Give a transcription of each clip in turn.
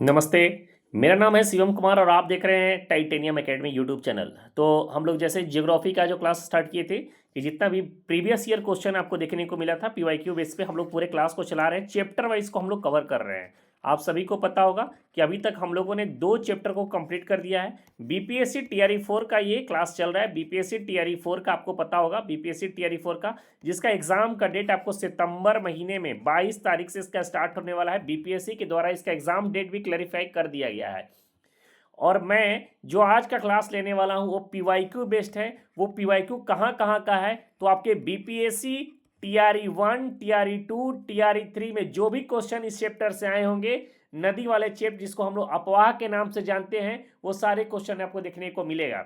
नमस्ते। मेरा नाम है शिवम कुमार और आप देख रहे हैं टाइटेनियम एकेडमी यूट्यूब चैनल। तो हम लोग जैसे ज्योग्राफी का जो क्लास स्टार्ट किए थे कि जितना भी प्रीवियस ईयर क्वेश्चन आपको देखने को मिला था पीवाईक्यू बेस पे हम लोग पूरे क्लास को चला रहे हैं, चैप्टर वाइज को हम लोग कवर कर रहे हैं। आप सभी को पता होगा कि अभी तक हम लोगों ने 2 चैप्टर को कंप्लीट कर दिया है। बीपीएससी टीआरई 4 का ये क्लास चल रहा है। बीपीएससी टीआरई 4 का आपको पता होगा, बीपीएससी टीआरई 4 का जिसका एग्जाम का डेट आपको सितंबर महीने में 22 तारीख से इसका स्टार्ट होने वाला है। बीपीएससी के द्वारा इसका एग्जाम डेट भी क्लैरिफाई कर दिया गया है। और मैं जो आज का क्लास लेने वाला हूं वो पीवाईक्यू बेस्ड है। वो पीवाईक्यू कहाँ कहाँ का है तो आपके बीपीएससी टीआरई 1, टीआरई 2, टीआरई 3 में जो भी क्वेश्चन इस चैप्टर से आए होंगे, नदी वाले चैप्टर जिसको हम लोग अपवाह के नाम से जानते हैं, वो सारे क्वेश्चन आपको देखने को मिलेगा।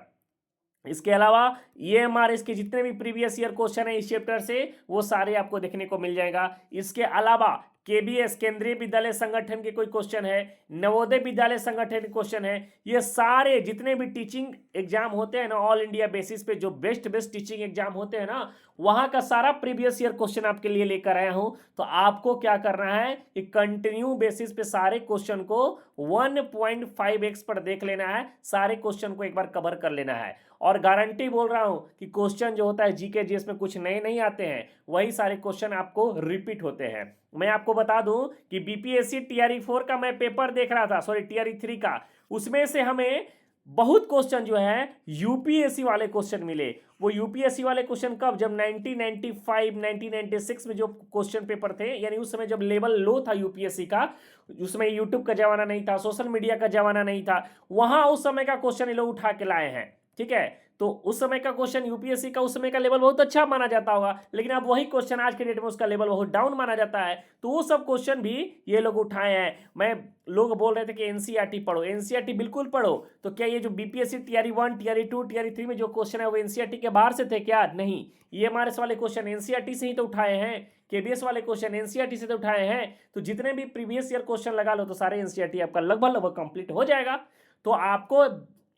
इसके अलावा ईएमआरएस के जितने भी प्रीवियस ईयर क्वेश्चन है इस चैप्टर से वो सारे आपको देखने को मिल जाएगा। इसके अलावा केबीएस केंद्रीय विद्यालय संगठन के कोई क्वेश्चन है, नवोदय विद्यालय संगठन के क्वेश्चन है, ये सारे जितने भी टीचिंग एग्जाम होते हैं ना, ऑल इंडिया बेसिस पे जो बेस्ट टीचिंग एग्जाम होते हैं ना, वहां का सारा प्रीवियस ईयर क्वेश्चन आपके लिए लेकर आया हूं। तो आपको क्या करना है कि कंटिन्यू बेसिस पे सारे क्वेश्चन को 1.5x पर देख लेना है, सारे क्वेश्चन को एक बार कवर कर लेना है। और गारंटी बोल रहा हूं कि क्वेश्चन जो होता है जीके जीएस में कुछ नए नहीं आते हैं, वही सारे क्वेश्चन आपको रिपीट होते हैं। मैं आपको बता दूं कि बीपीएससी टीआरई 4 का मैं पेपर देख रहा था, सॉरी टीआरई 3 का, उसमें से हमें बहुत क्वेश्चन जो है यूपीएससी वाले क्वेश्चन मिले। वो यूपीएससी वाले क्वेश्चन कब, जब 1995 1996 में जो क्वेश्चन पेपर थे, यानी उस समय जब लेवल लो था यूपीएससी का, उसमें यूट्यूब का जमाना नहीं था, सोशल मीडिया का जमाना नहीं था, वहां उस समय का क्वेश्चन ये लोग उठा के लाए हैं। ठीक है, तो उस समय का क्वेश्चन यूपीएससी का उस समय का लेवल बहुत अच्छा माना जाता होगा, लेकिन अब वही क्वेश्चन आज के डेट में उसका लेवल बहुत डाउन माना जाता है। तो वो सब क्वेश्चन भी ये लोग उठाए हैं। मैं लोग बोल रहे थे कि एनसीईआरटी पढ़ो, एनसीईआरटी बिल्कुल पढ़ो। तो क्या ये जो बीपीएससी टीआरई 1, टीआरई 2, टीआरई 3 में जो क्वेश्चन है वो एनसीईआरटी के बाहर से थे क्या? नहीं, ईएमआरएस वाले क्वेश्चन एनसीईआरटी से ही तो उठाए हैं, केबीएस वाले क्वेश्चन एनसीईआरटी से तो उठाए हैं। तो जितने भी प्रीवियस ईयर क्वेश्चन लगा लो तो सारे एनसीईआरटी आपका लगभग कंप्लीट हो जाएगा। तो आपको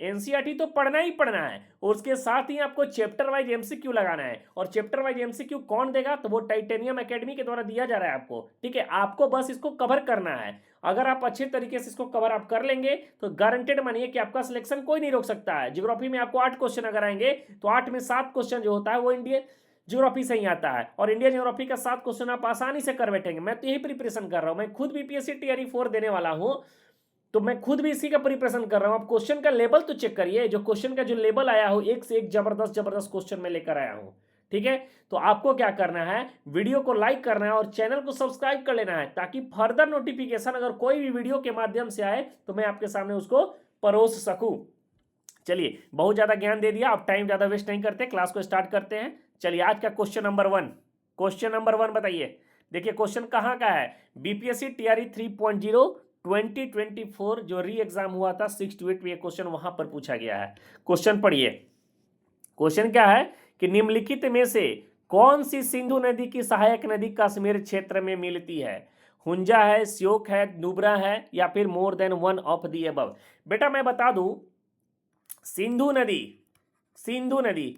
एनसीईआरटी तो पढ़ना ही पढ़ना है, और उसके साथ ही आपको चैप्टर वाइज एमसीक्यू लगाना है। और चैप्टर वाइज एमसीक्यू कौन देगा? तो वो टाइटेनियम एकेडमी के द्वारा दिया जा रहा है आपको। ठीक है, आपको बस इसको कवर करना है। अगर आप अच्छे तरीके से इसको कवर आप कर लेंगे तो गारंटेड मानिए कि आपका सिलेक्शन कोई नहीं रोक सकता है। ज्योग्राफी में आपको 8 क्वेश्चन अगर आएंगे तो 8 में 7 क्वेश्चन जो होता है वो इंडियन ज्योग्राफी से ही आता है, और इंडियन ज्योग्राफी का 7 क्वेश्चन आप आसानी से कर बैठेंगे। मैं तो यही प्रिपरेशन कर रहा हूं, मैं खुद बीपीएससी टीआरई 4 देने वाला हूं, तो मैं खुद भी इसी का प्रिपरेशन कर रहा हूं। आप क्वेश्चन का लेवल तो चेक करिए, जो क्वेश्चन का जो लेवल आया हो, एक से एक जबरदस्त जबरदस्त क्वेश्चन में लेकर आया हूं। ठीक है, तो आपको क्या करना है, वीडियो को लाइक करना है और चैनल को सब्सक्राइब कर लेना है, ताकि फर्दर नोटिफिकेशन अगर कोई भी वीडियो के माध्यम से आए तो मैं आपके सामने उसको परोस सकूं। चलिए, बहुत ज्यादा ज्ञान दे दिया, अब टाइम ज्यादा वेस्ट नहीं करते, क्लास को स्टार्ट करते हैं। चलिए, आज का क्वेश्चन नंबर 1, क्वेश्चन नंबर 1 बताइए। देखिए क्वेश्चन कहाँ का है, बीपीएससी टीआरई 3.0 2024 जो री एग्जाम हुआ था 6 to 8 में, क्वेश्चन वहां पर पूछा गया है। क्वेश्चन पढ़िए। क्वेश्चन क्या है कि निम्नलिखित में से कौन सी सिंधु नदी की सहायक नदी कश्मीर क्षेत्र में मिलती है? हुंजा है, श्योक है, नुब्रा है, या फिर मोर than one of the above? बेटा मैं बता दूं, सिंधु नदी, सिंधु नदी,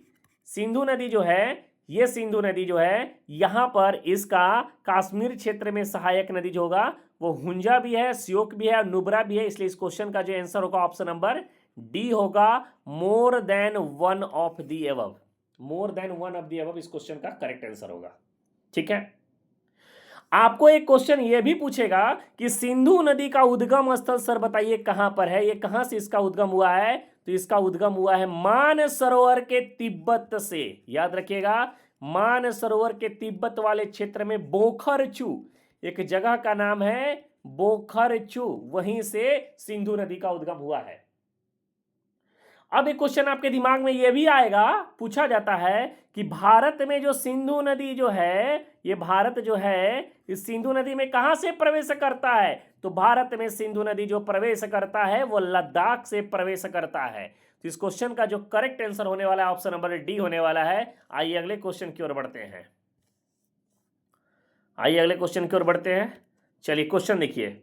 सिंधु नदी जो है, ये सिंधु नदी जो है यहां पर इसका कश्मीर क्षेत्र में सहायक नदी जो होगा वो हुंजा भी है, श्योक भी है और नुब्रा भी है। इसलिए इस क्वेश्चन का जो आंसर होगा ऑप्शन नंबर डी होगा, मोर than one of the above. More than one of the above इस क्वेश्चन का करेक्ट आंसर होगा। ठीक है, आपको एक क्वेश्चन यह भी पूछेगा कि सिंधु नदी का उद्गम स्थल सर बताइए कहां पर है, ये कहां से इसका उद्गम हुआ है? तो इसका उद्गम हुआ है मानसरोवर के तिब्बत से। याद रखिएगा, मानसरोवर के तिब्बत वाले क्षेत्र में बोखरचू एक जगह का नाम है, बोखरचू, वहीं से सिंधु नदी का उद्गम हुआ है। अब एक क्वेश्चन आपके दिमाग में यह भी आएगा, पूछा जाता है कि भारत में जो सिंधु नदी जो है, ये भारत जो है इस सिंधु नदी में कहां से प्रवेश करता है? तो भारत में सिंधु नदी जो प्रवेश करता है वो लद्दाख से प्रवेश करता है। तो इस क्वेश्चन का जो करेक्ट आंसर होने वाला है ऑप्शन नंबर डी होने वाला है। आइए अगले क्वेश्चन की ओर बढ़ते हैं, आइए अगले क्वेश्चन की ओर बढ़ते हैं। चलिए क्वेश्चन देखिए,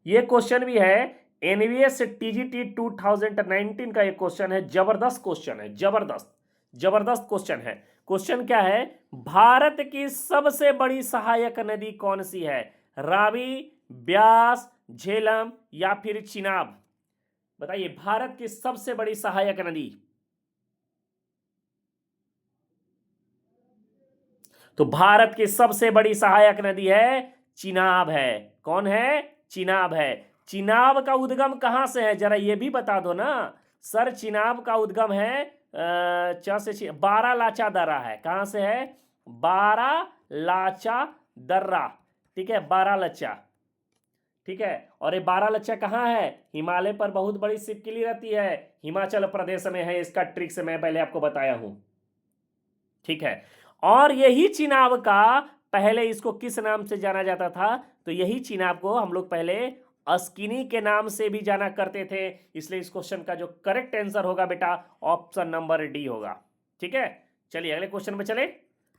ये क्वेश्चन भी है एनवीएस टीजीटी 2019 का एक क्वेश्चन है, जबरदस्त क्वेश्चन है, जबरदस्त जबरदस्त क्वेश्चन है। क्वेश्चन क्या है, भारत की सबसे बड़ी सहायक नदी कौन सी है? रावी, ब्यास, झेलम या फिर चिनाब? बताइए, भारत की सबसे बड़ी सहायक नदी। तो भारत की सबसे बड़ी सहायक नदी है चिनाब है। कौन है? चिनाब है। चिनाब का उद्गम कहां से है, जरा ये भी बता दो ना सर। चिनाब का उद्गम है बारालाचा दर्रा है। कहां से है? बारालाचा दर्रा। ठीक है, बारालाचा। ठीक है, और ये बारालाचा कहाँ है? हिमालय पर बहुत बड़ी छिपकली रहती है, हिमाचल प्रदेश में है। इसका ट्रिक्स मैं पहले आपको बताया हूं। ठीक है, और यही चिनाब का पहले इसको किस नाम से जाना जाता था? तो यही चिनाब को हम लोग पहले अस्किनी के नाम से भी जाना करते थे। इसलिए इस क्वेश्चन का जो करेक्ट आंसर होगा बेटा ऑप्शन नंबर डी होगा। ठीक है, चलिए अगले क्वेश्चन में चले।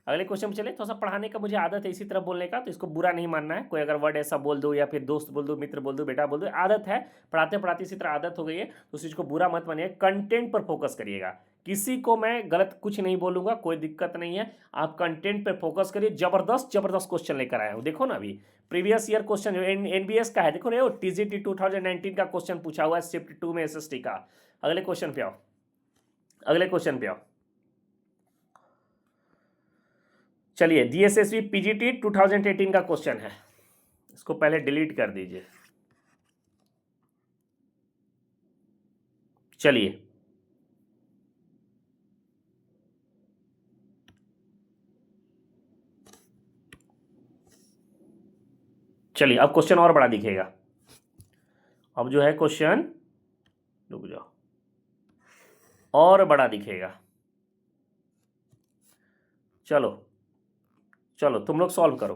अगले क्वेश्चन में चले। थोड़ा सा पढ़ाने का मुझे आदत है इसी तरह बोलने का, तो इसको बुरा नहीं मानना है। कोई अगर वर्ड ऐसा बोल दो या फिर दोस्त बोल दो, मित्र बोल दो, बेटा बोल दो, आदत है, पढ़ाते पढ़ाते इसी तरह आदत हो गई है, तो उस चीज को बुरा मत मानिए। कंटेंट पर फोकस करिएगा। किसी को मैं गलत कुछ नहीं बोलूंगा, कोई दिक्कत नहीं है। आप कंटेंट पर फोकस करिए। जबरदस्त जबरदस्त क्वेश्चन लेकर आया हूं। देखो ना, अभी प्रीवियस ईयर क्वेश्चन जो एनबीएस का है, देखो ना, टीजीटी 2019 का क्वेश्चन पूछा हुआ है शिफ्ट 2 में एसएसटी का। अगले क्वेश्चन पे आओ, अगले क्वेश्चन पे आओ। चलिए, डीएसएसबी पीजीटी 2018 का क्वेश्चन है। इसको पहले डिलीट कर दीजिए। चलिए, चलिए अब क्वेश्चन और बड़ा दिखेगा। अब जो है क्वेश्चन, रुक जाओ, और बड़ा दिखेगा। चलो चलो तुम लोग सॉल्व करो।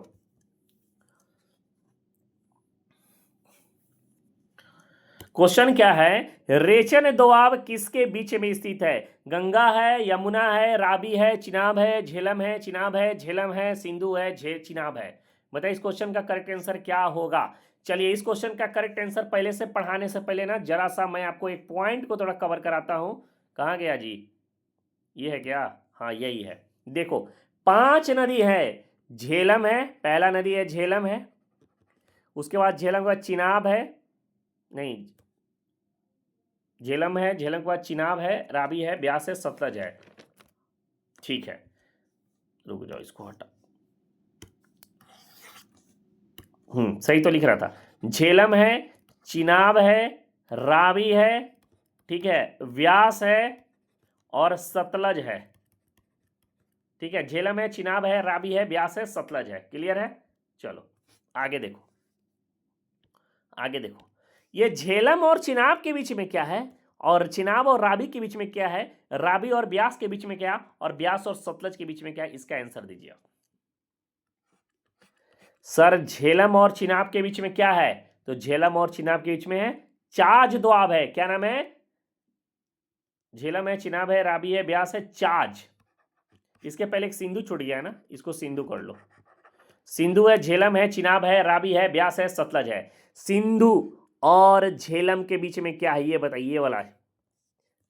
क्वेश्चन क्या है? रेचन दोआब किसके बीच में स्थित है? गंगा है, यमुना है, रावी है, चिनाब है, झेलम है, चिनाब है, झेलम है, सिंधु है, चिनाब है। बताइए इस क्वेश्चन का करेक्ट आंसर क्या होगा? चलिए, इस क्वेश्चन का करेक्ट आंसर पहले से पढ़ाने से पहले ना जरा सा मैं आपको एक पॉइंट को थोड़ा कवर कराता हूं। कहां गया जी? ये है क्या? हाँ यही है। देखो, 5 नदी है। झेलम है, पहला नदी है झेलम है। उसके बाद झेलम के बाद चिनाब है, नहीं, झेलम है, झेलम के बाद चिनाब है, रावी है, ब्यास है, सतलज है। ठीक है, रुक जाओ, इसको हटा। सही तो लिख रहा था। झेलम है, चिनाब है, रावी है, ठीक है, व्यास है और सतलज है। ठीक है, झेलम है, चिनाब है, रावी है, ब्यास है, सतलज है। क्लियर है? चलो आगे देखो, आगे देखो। ये झेलम और चिनाब के बीच में क्या है, और चिनाब और रावी के बीच में क्या है, रावी और ब्यास के बीच में क्या, और ब्यास और सतलज के बीच में क्या है? इसका आंसर दीजिए सर। झेलम और चिनाब के बीच में क्या है? तो झेलम और चिनाब के बीच में है चाज दोआब है। क्या नाम है? झेलम है, चिनाब है, रावी है, ब्यास है, चाज। इसके पहले एक सिंधु छूट गया है ना, इसको सिंधु कर लो। सिंधु है, झेलम है, चिनाब है, रावी है, ब्यास है, सतलज है। सिंधु और झेलम के बीच में क्या है ये बताइए, वाला है।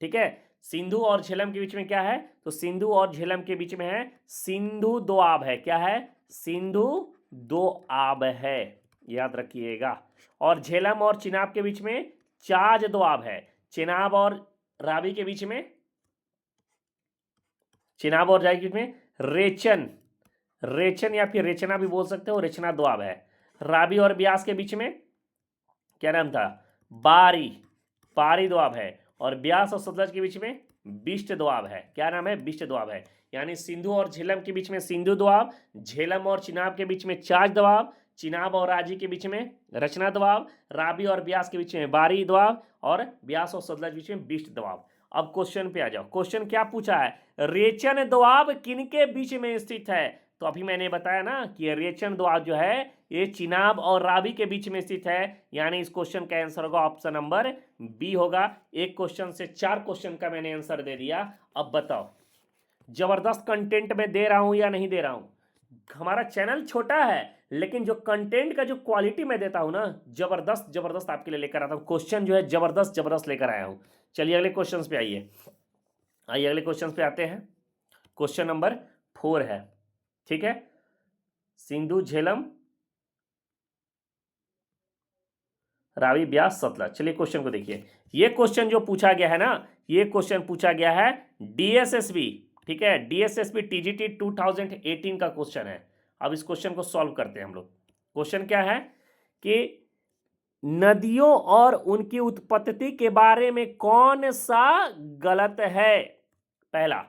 ठीक है, सिंधु और झेलम के बीच में क्या है? तो सिंधु और झेलम के बीच में है सिंधु दोआब है। क्या है? सिंधु दोआब है, याद रखिएगा। और झेलम और चिनाब के बीच में चाज दोआब है। चिनाब और रावी के बीच में, चिनाब और रावी के बीच में रेचन, रेचन या फिर रेचना भी बोल सकते हो, रेचना दोआब है। रावी और ब्यास के बीच में क्या नाम था? बारी, पारी दोआब है। और ब्यास और सतलज के बीच में बिष्ट दोआब है। क्या नाम है? बिष्ट दोआब है। यानी सिंधु और झेलम के बीच में सिंधु दोआब, झेलम और चिनाब के बीच में चाज दोआब, चिनाब और राजी के बीच में रचना दोआब, रावी और ब्यास के बीच में बारी दोआब, और ब्यास और सतलज के बीच में बिष्ट दोआब। अब क्वेश्चन पे आ जाओ। क्वेश्चन क्या पूछा है? रेचन दोआब किनके बीच में स्थित है? तो अभी मैंने बताया ना कि रेचन दोआब जो है ये चिनाब और रावी के बीच में स्थित है। यानी इस क्वेश्चन का आंसर होगा ऑप्शन नंबर बी होगा। एक क्वेश्चन से 4 क्वेश्चन का मैंने आंसर दे दिया। अब बताओ, जबरदस्त कंटेंट में दे रहा हूं या नहीं दे रहा हूं? हमारा चैनल छोटा है, लेकिन जो कंटेंट का जो क्वालिटी मैं देता हूं ना, जबरदस्त जबरदस्त आपके लिए लेकर आता हूं। क्वेश्चन जो है जबरदस्त जबरदस्त लेकर आया हूं। चलिए अगले क्वेश्चन पे आइए, आइए अगले क्वेश्चन पे आते हैं। क्वेश्चन नंबर 4 है। ठीक है, सिंधु झेलम रावी, ब्यास, सतलज। चलिए क्वेश्चन को देखिए। ये क्वेश्चन जो पूछा गया है ना, ये क्वेश्चन पूछा गया है डीएसएसबी, ठीक है, डीएसएसबी टीजीटी 2018 का क्वेश्चन है। अब इस क्वेश्चन को सॉल्व करते हैं हम लोग। क्वेश्चन क्या है कि नदियों और उनकी उत्पत्ति के बारे में कौन सा गलत है? पहला,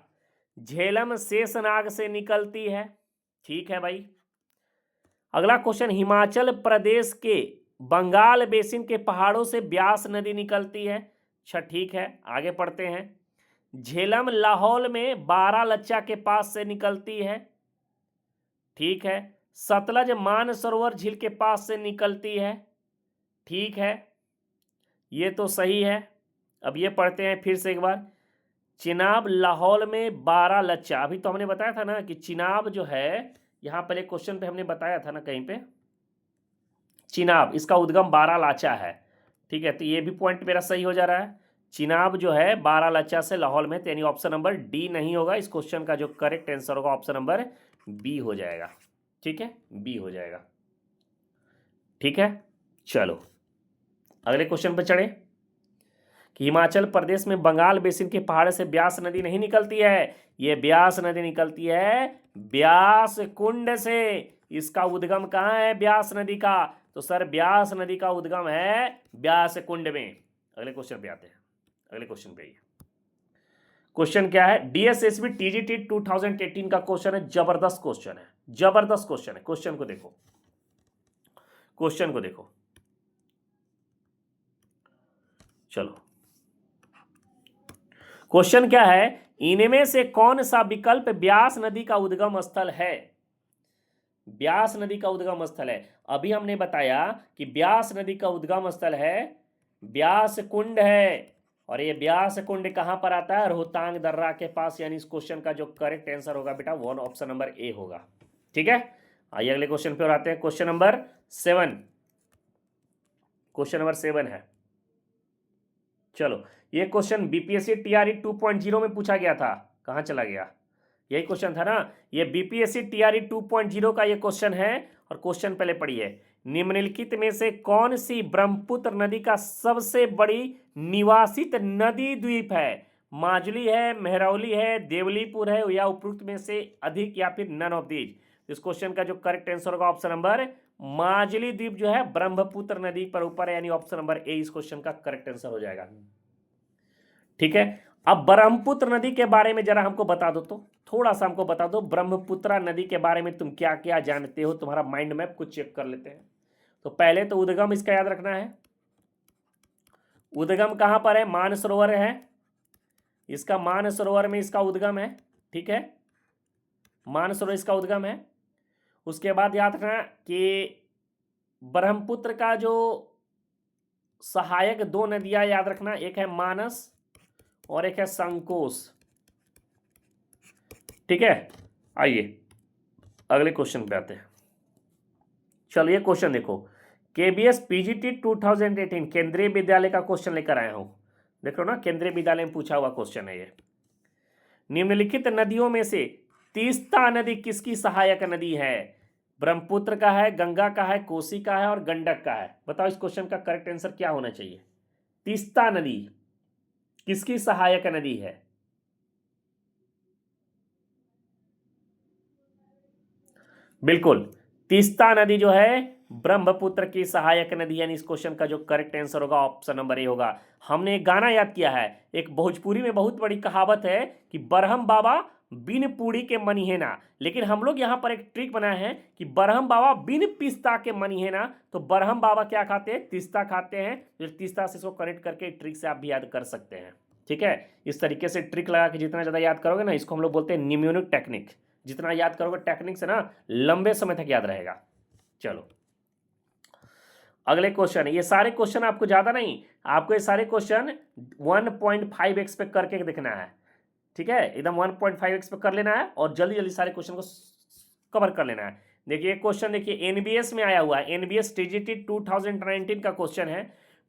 झेलम शेषनाग से निकलती है, ठीक है भाई। अगला क्वेश्चन, हिमाचल प्रदेश के बंगाल बेसिन के पहाड़ों से ब्यास नदी निकलती है, अच्छा ठीक है, आगे पढ़ते हैं। झेलम लाहौल में बारालाचा के पास से निकलती है, ठीक है। सतलज मानसरोवर झील के पास से निकलती है, ठीक है, ये तो सही है। अब ये पढ़ते हैं फिर से एक बार। चिनाब लाहौल में बारालाचा, अभी तो हमने बताया था ना कि चिनाब जो है, यहां पहले क्वेश्चन पे हमने बताया था ना कहीं पे, चिनाब इसका उद्गम बारालाचा है, ठीक है। तो ये भी पॉइंट मेरा सही हो जा रहा है। चिनाब जो है बारालाचा से लाहौल में, यानी ऑप्शन नंबर डी नहीं होगा। इस क्वेश्चन का जो करेक्ट आंसर होगा ऑप्शन नंबर बी हो जाएगा, ठीक है, बी हो जाएगा, ठीक है। चलो अगले क्वेश्चन पर चढ़े कि हिमाचल प्रदेश में बंगाल बेसिन के पहाड़ से ब्यास नदी नहीं निकलती है, ये ब्यास नदी निकलती है ब्यास कुंड से। इसका उद्गम कहाँ है ब्यास नदी का? तो सर ब्यास नदी का उद्गम है ब्यास कुंड में। अगले क्वेश्चन पे आते हैं, अगले क्वेश्चन पे आइए। क्वेश्चन क्या है? डीएसएसबी टीजीटी 2018 का क्वेश्चन है, जबरदस्त क्वेश्चन है, जबरदस्त क्वेश्चन है। क्वेश्चन को देखो, क्वेश्चन को देखो, चलो क्वेश्चन क्या है, इनमें से कौन सा विकल्प ब्यास नदी का उद्गम स्थल है? ब्यास नदी का उद्गम स्थल है। अभी हमने बताया कि ब्यास नदी का उद्गम स्थल है ब्यास कुंड है, और ये ब्यास कुंड कहां पर आता है? रोहतांग दर्रा के पास। यानी इस क्वेश्चन का जो करेक्ट आंसर होगा बेटा वन ऑप्शन नंबर ए होगा, ठीक है। आइए अगले क्वेश्चन पे और आते हैं। क्वेश्चन नंबर 7, क्वेश्चन नंबर 7 है। चलो ये क्वेश्चन बीपीएससी टीआरई 2.0 में पूछा गया था, कहां चला गया? यही क्वेश्चन था ना, ये बीपीएससी टीआरई 2.0 का ये क्वेश्चन है। और क्वेश्चन पहले पढ़िए, निम्नलिखित में से कौन सी ब्रह्मपुत्र नदी का सबसे बड़ी निवासित नदी द्वीप है? माजुली है, मेहरौली है, देवलीपुर है, या उपरोक्त में से अधिक, या फिर नन ऑफ दीज। इस क्वेश्चन का जो करेक्ट आंसर होगा ऑप्शन नंबर माजुली द्वीप जो है ब्रह्मपुत्र नदी पर ऊपर है, यानी ऑप्शन नंबर ए इस क्वेश्चन का करेक्ट आंसर हो जाएगा, ठीक है। अब ब्रह्मपुत्र नदी के बारे में जरा हमको बता दो, तो थोड़ा सा हमको बता दो ब्रह्मपुत्र नदी के बारे में तुम क्या क्या जानते हो, तुम्हारा माइंड मैप कुछ चेक कर लेते हैं। तो पहले तो उद्गम इसका याद रखना है। उद्गम कहां पर है? मानसरोवर है, इसका मानसरोवर में इसका उद्गम है, ठीक है, मानसरोवर इसका उद्गम है। उसके बाद याद रखना कि ब्रह्मपुत्र का जो सहायक 2 नदियां याद रखना, एक है मानस और एक है संकोश, ठीक है। आइए अगले क्वेश्चन पे आते हैं। चलो ये क्वेश्चन देखो, केबीएस पीजीटी 2018 केंद्रीय विद्यालय का क्वेश्चन लेकर आया हूं, देख लो ना, केंद्रीय विद्यालय में पूछा हुआ क्वेश्चन है ये। निम्नलिखित नदियों में से तीस्ता नदी किसकी सहायक नदी है? ब्रह्मपुत्र का है, गंगा का है, कोसी का है और गंडक का है। बताओ इस क्वेश्चन का करेक्ट आंसर क्या होना चाहिए? तीस्ता नदी किसकी सहायक नदी है? बिल्कुल, तीस्ता नदी जो है ब्रह्मपुत्र की सहायक नदी, यानी इस क्वेश्चन का जो करेक्ट आंसर होगा ऑप्शन नंबर ए होगा। हमने एक गाना याद किया है, एक भोजपुरी में बहुत बड़ी कहावत है कि बरहम बाबा बिन पूड़ी के मनी है ना, लेकिन हम लोग यहाँ पर एक ट्रिक बनाए हैं कि बरहम बाबा बिन पिस्ता के मनी है ना। तो बरहम बाबा क्या खाते हैं? तीस्ता खाते हैं। तो तीस्ता से इसको कनेक्ट करके ट्रिक से आप भी याद कर सकते हैं, ठीक है। इस तरीके से ट्रिक लगा के जितना ज़्यादा याद करोगे ना, इसको हम लोग बोलते हैं निम्योनिक टेक्निक। जितना याद करोगे टेक्निक से ना, लंबे समय तक याद रहेगा। चलो अगले क्वेश्चन, ये सारे क्वेश्चन आपको ज़्यादा नहीं, आपको ये सारे क्वेश्चन 1.5x पे करके देखना है, ठीक है, एकदम 1.5x पे कर लेना है और जल्दी जल्दी सारे क्वेश्चन को कवर कर लेना है। देखिए क्वेश्चन, देखिए एनबीएस में आया हुआ है, एनबीएस टीजीटी 2019 का क्वेश्चन है,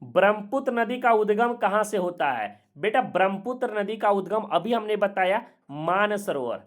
ब्रह्मपुत्र नदी का उद्गम कहां से होता है? बेटा ब्रह्मपुत्र नदी का उद्गम अभी हमने बताया मानसरोवर,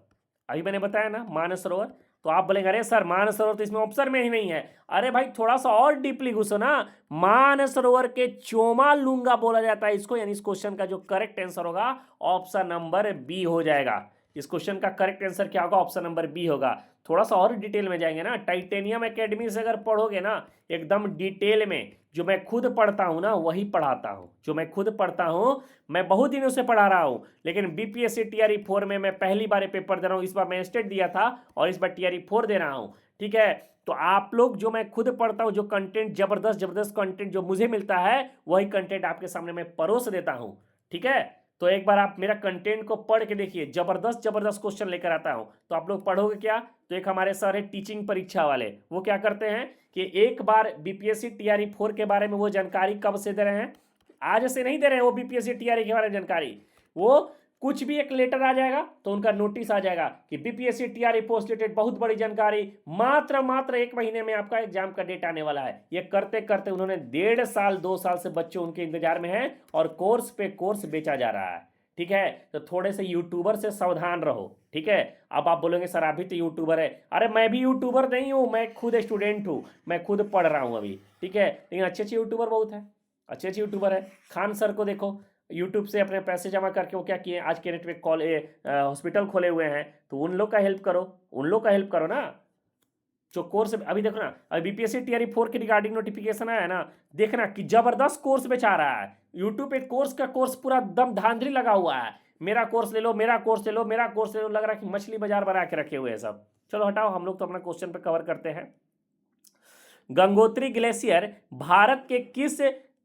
अभी मैंने बताया ना मानसरोवर। तो आप बोलेंगे अरे सर मानसरोवर तो इसमें ऑप्शन में ही नहीं है। अरे भाई थोड़ा सा और डीपली घुसो ना। मानसरोवर के चोमालुंगा बोला जाता है इसको, यानी इस क्वेश्चन का जो करेक्ट आंसर होगा ऑप्शन नंबर बी हो जाएगा। इस क्वेश्चन का करेक्ट आंसर क्या होगा? ऑप्शन नंबर बी होगा। थोड़ा सा और डिटेल में जाएंगे ना, टाइटेनियम एकेडमी से अगर पढ़ोगे ना एकदम डिटेल में, जो मैं खुद पढ़ता हूं ना वही पढ़ाता हूं, जो मैं खुद पढ़ता हूं मैं बहुत दिनों से पढ़ा रहा हूं। लेकिन बीपीएससी टीआरई 4 में मैं पहली बार पेपर दे रहा हूं, इस बार मैं स्टेट दिया था और इस बार टीआरई 4 दे रहा हूं, ठीक है। तो आप लोग, जो मैं खुद पढ़ता हूं, जो कंटेंट जबरदस्त जबरदस्त कंटेंट जो मुझे मिलता है वही कंटेंट आपके सामने मैं परोस देता हूं, ठीक है। तो एक बार आप मेरा कंटेंट को पढ़ के देखिए, जबरदस्त जबरदस्त क्वेश्चन लेकर आता हूं। तो आप लोग पढ़ोगे क्या? तो एक हमारे सर है टीचिंग परीक्षा वाले, वो क्या करते हैं कि एक बार बीपीएससी टीआरई 4 के बारे में वो जानकारी कब से दे रहे हैं? आज से नहीं दे रहे हैं वो बीपीएससी टीआरई के बारे में जानकारी। वो कुछ भी एक लेटर आ जाएगा तो उनका नोटिस आ जाएगा कि बीपीएससी टीआरई पोस्ट रिलेटेड बहुत बड़ी जानकारी, मात्र 1 महीने में आपका एग्जाम का डेट आने वाला है। ये करते करते उन्होंने 1.5 साल 2 साल से बच्चे उनके इंतजार में हैं और कोर्स पे कोर्स बेचा जा रहा है, ठीक है। तो थोड़े से यूट्यूबर से सावधान रहो, ठीक है। अब आप बोलोगे सर आप भी तो यूट्यूबर है। अरे मैं भी यूट्यूबर नहीं हूं, मैं खुद स्टूडेंट हूं, मैं खुद पढ़ रहा हूं अभी, ठीक है। लेकिन अच्छे अच्छे यूट्यूबर बहुत है, अच्छे अच्छे यूट्यूबर है। खान सर को देखो, यूट्यूब से अपने पैसे जमा करके वो क्या किए, आज के डेट में हॉस्पिटल खोले हुए हैं। तो उन लोग का हेल्प करो, उन लोग का हेल्प करो ना। जो कोर्स अभी देखो ना, अभी बीपीएससी टीआरई 4 के रिगार्डिंग नोटिफिकेशन आया ना, देखना कि जबरदस्त कोर्स बेचा रहा है यूट्यूब पे। कोर्स पूरा दम धांधली लगा हुआ है, मेरा कोर्स ले लो, मेरा कोर्स ले लो, मेरा कोर्स ले लो। लग रहा है कि मछली बाजार बना के रखे हुए हैं सब। चलो हटाओ, हम लोग तो अपना क्वेश्चन पे कवर करते हैं। गंगोत्री ग्लेशियर भारत के किस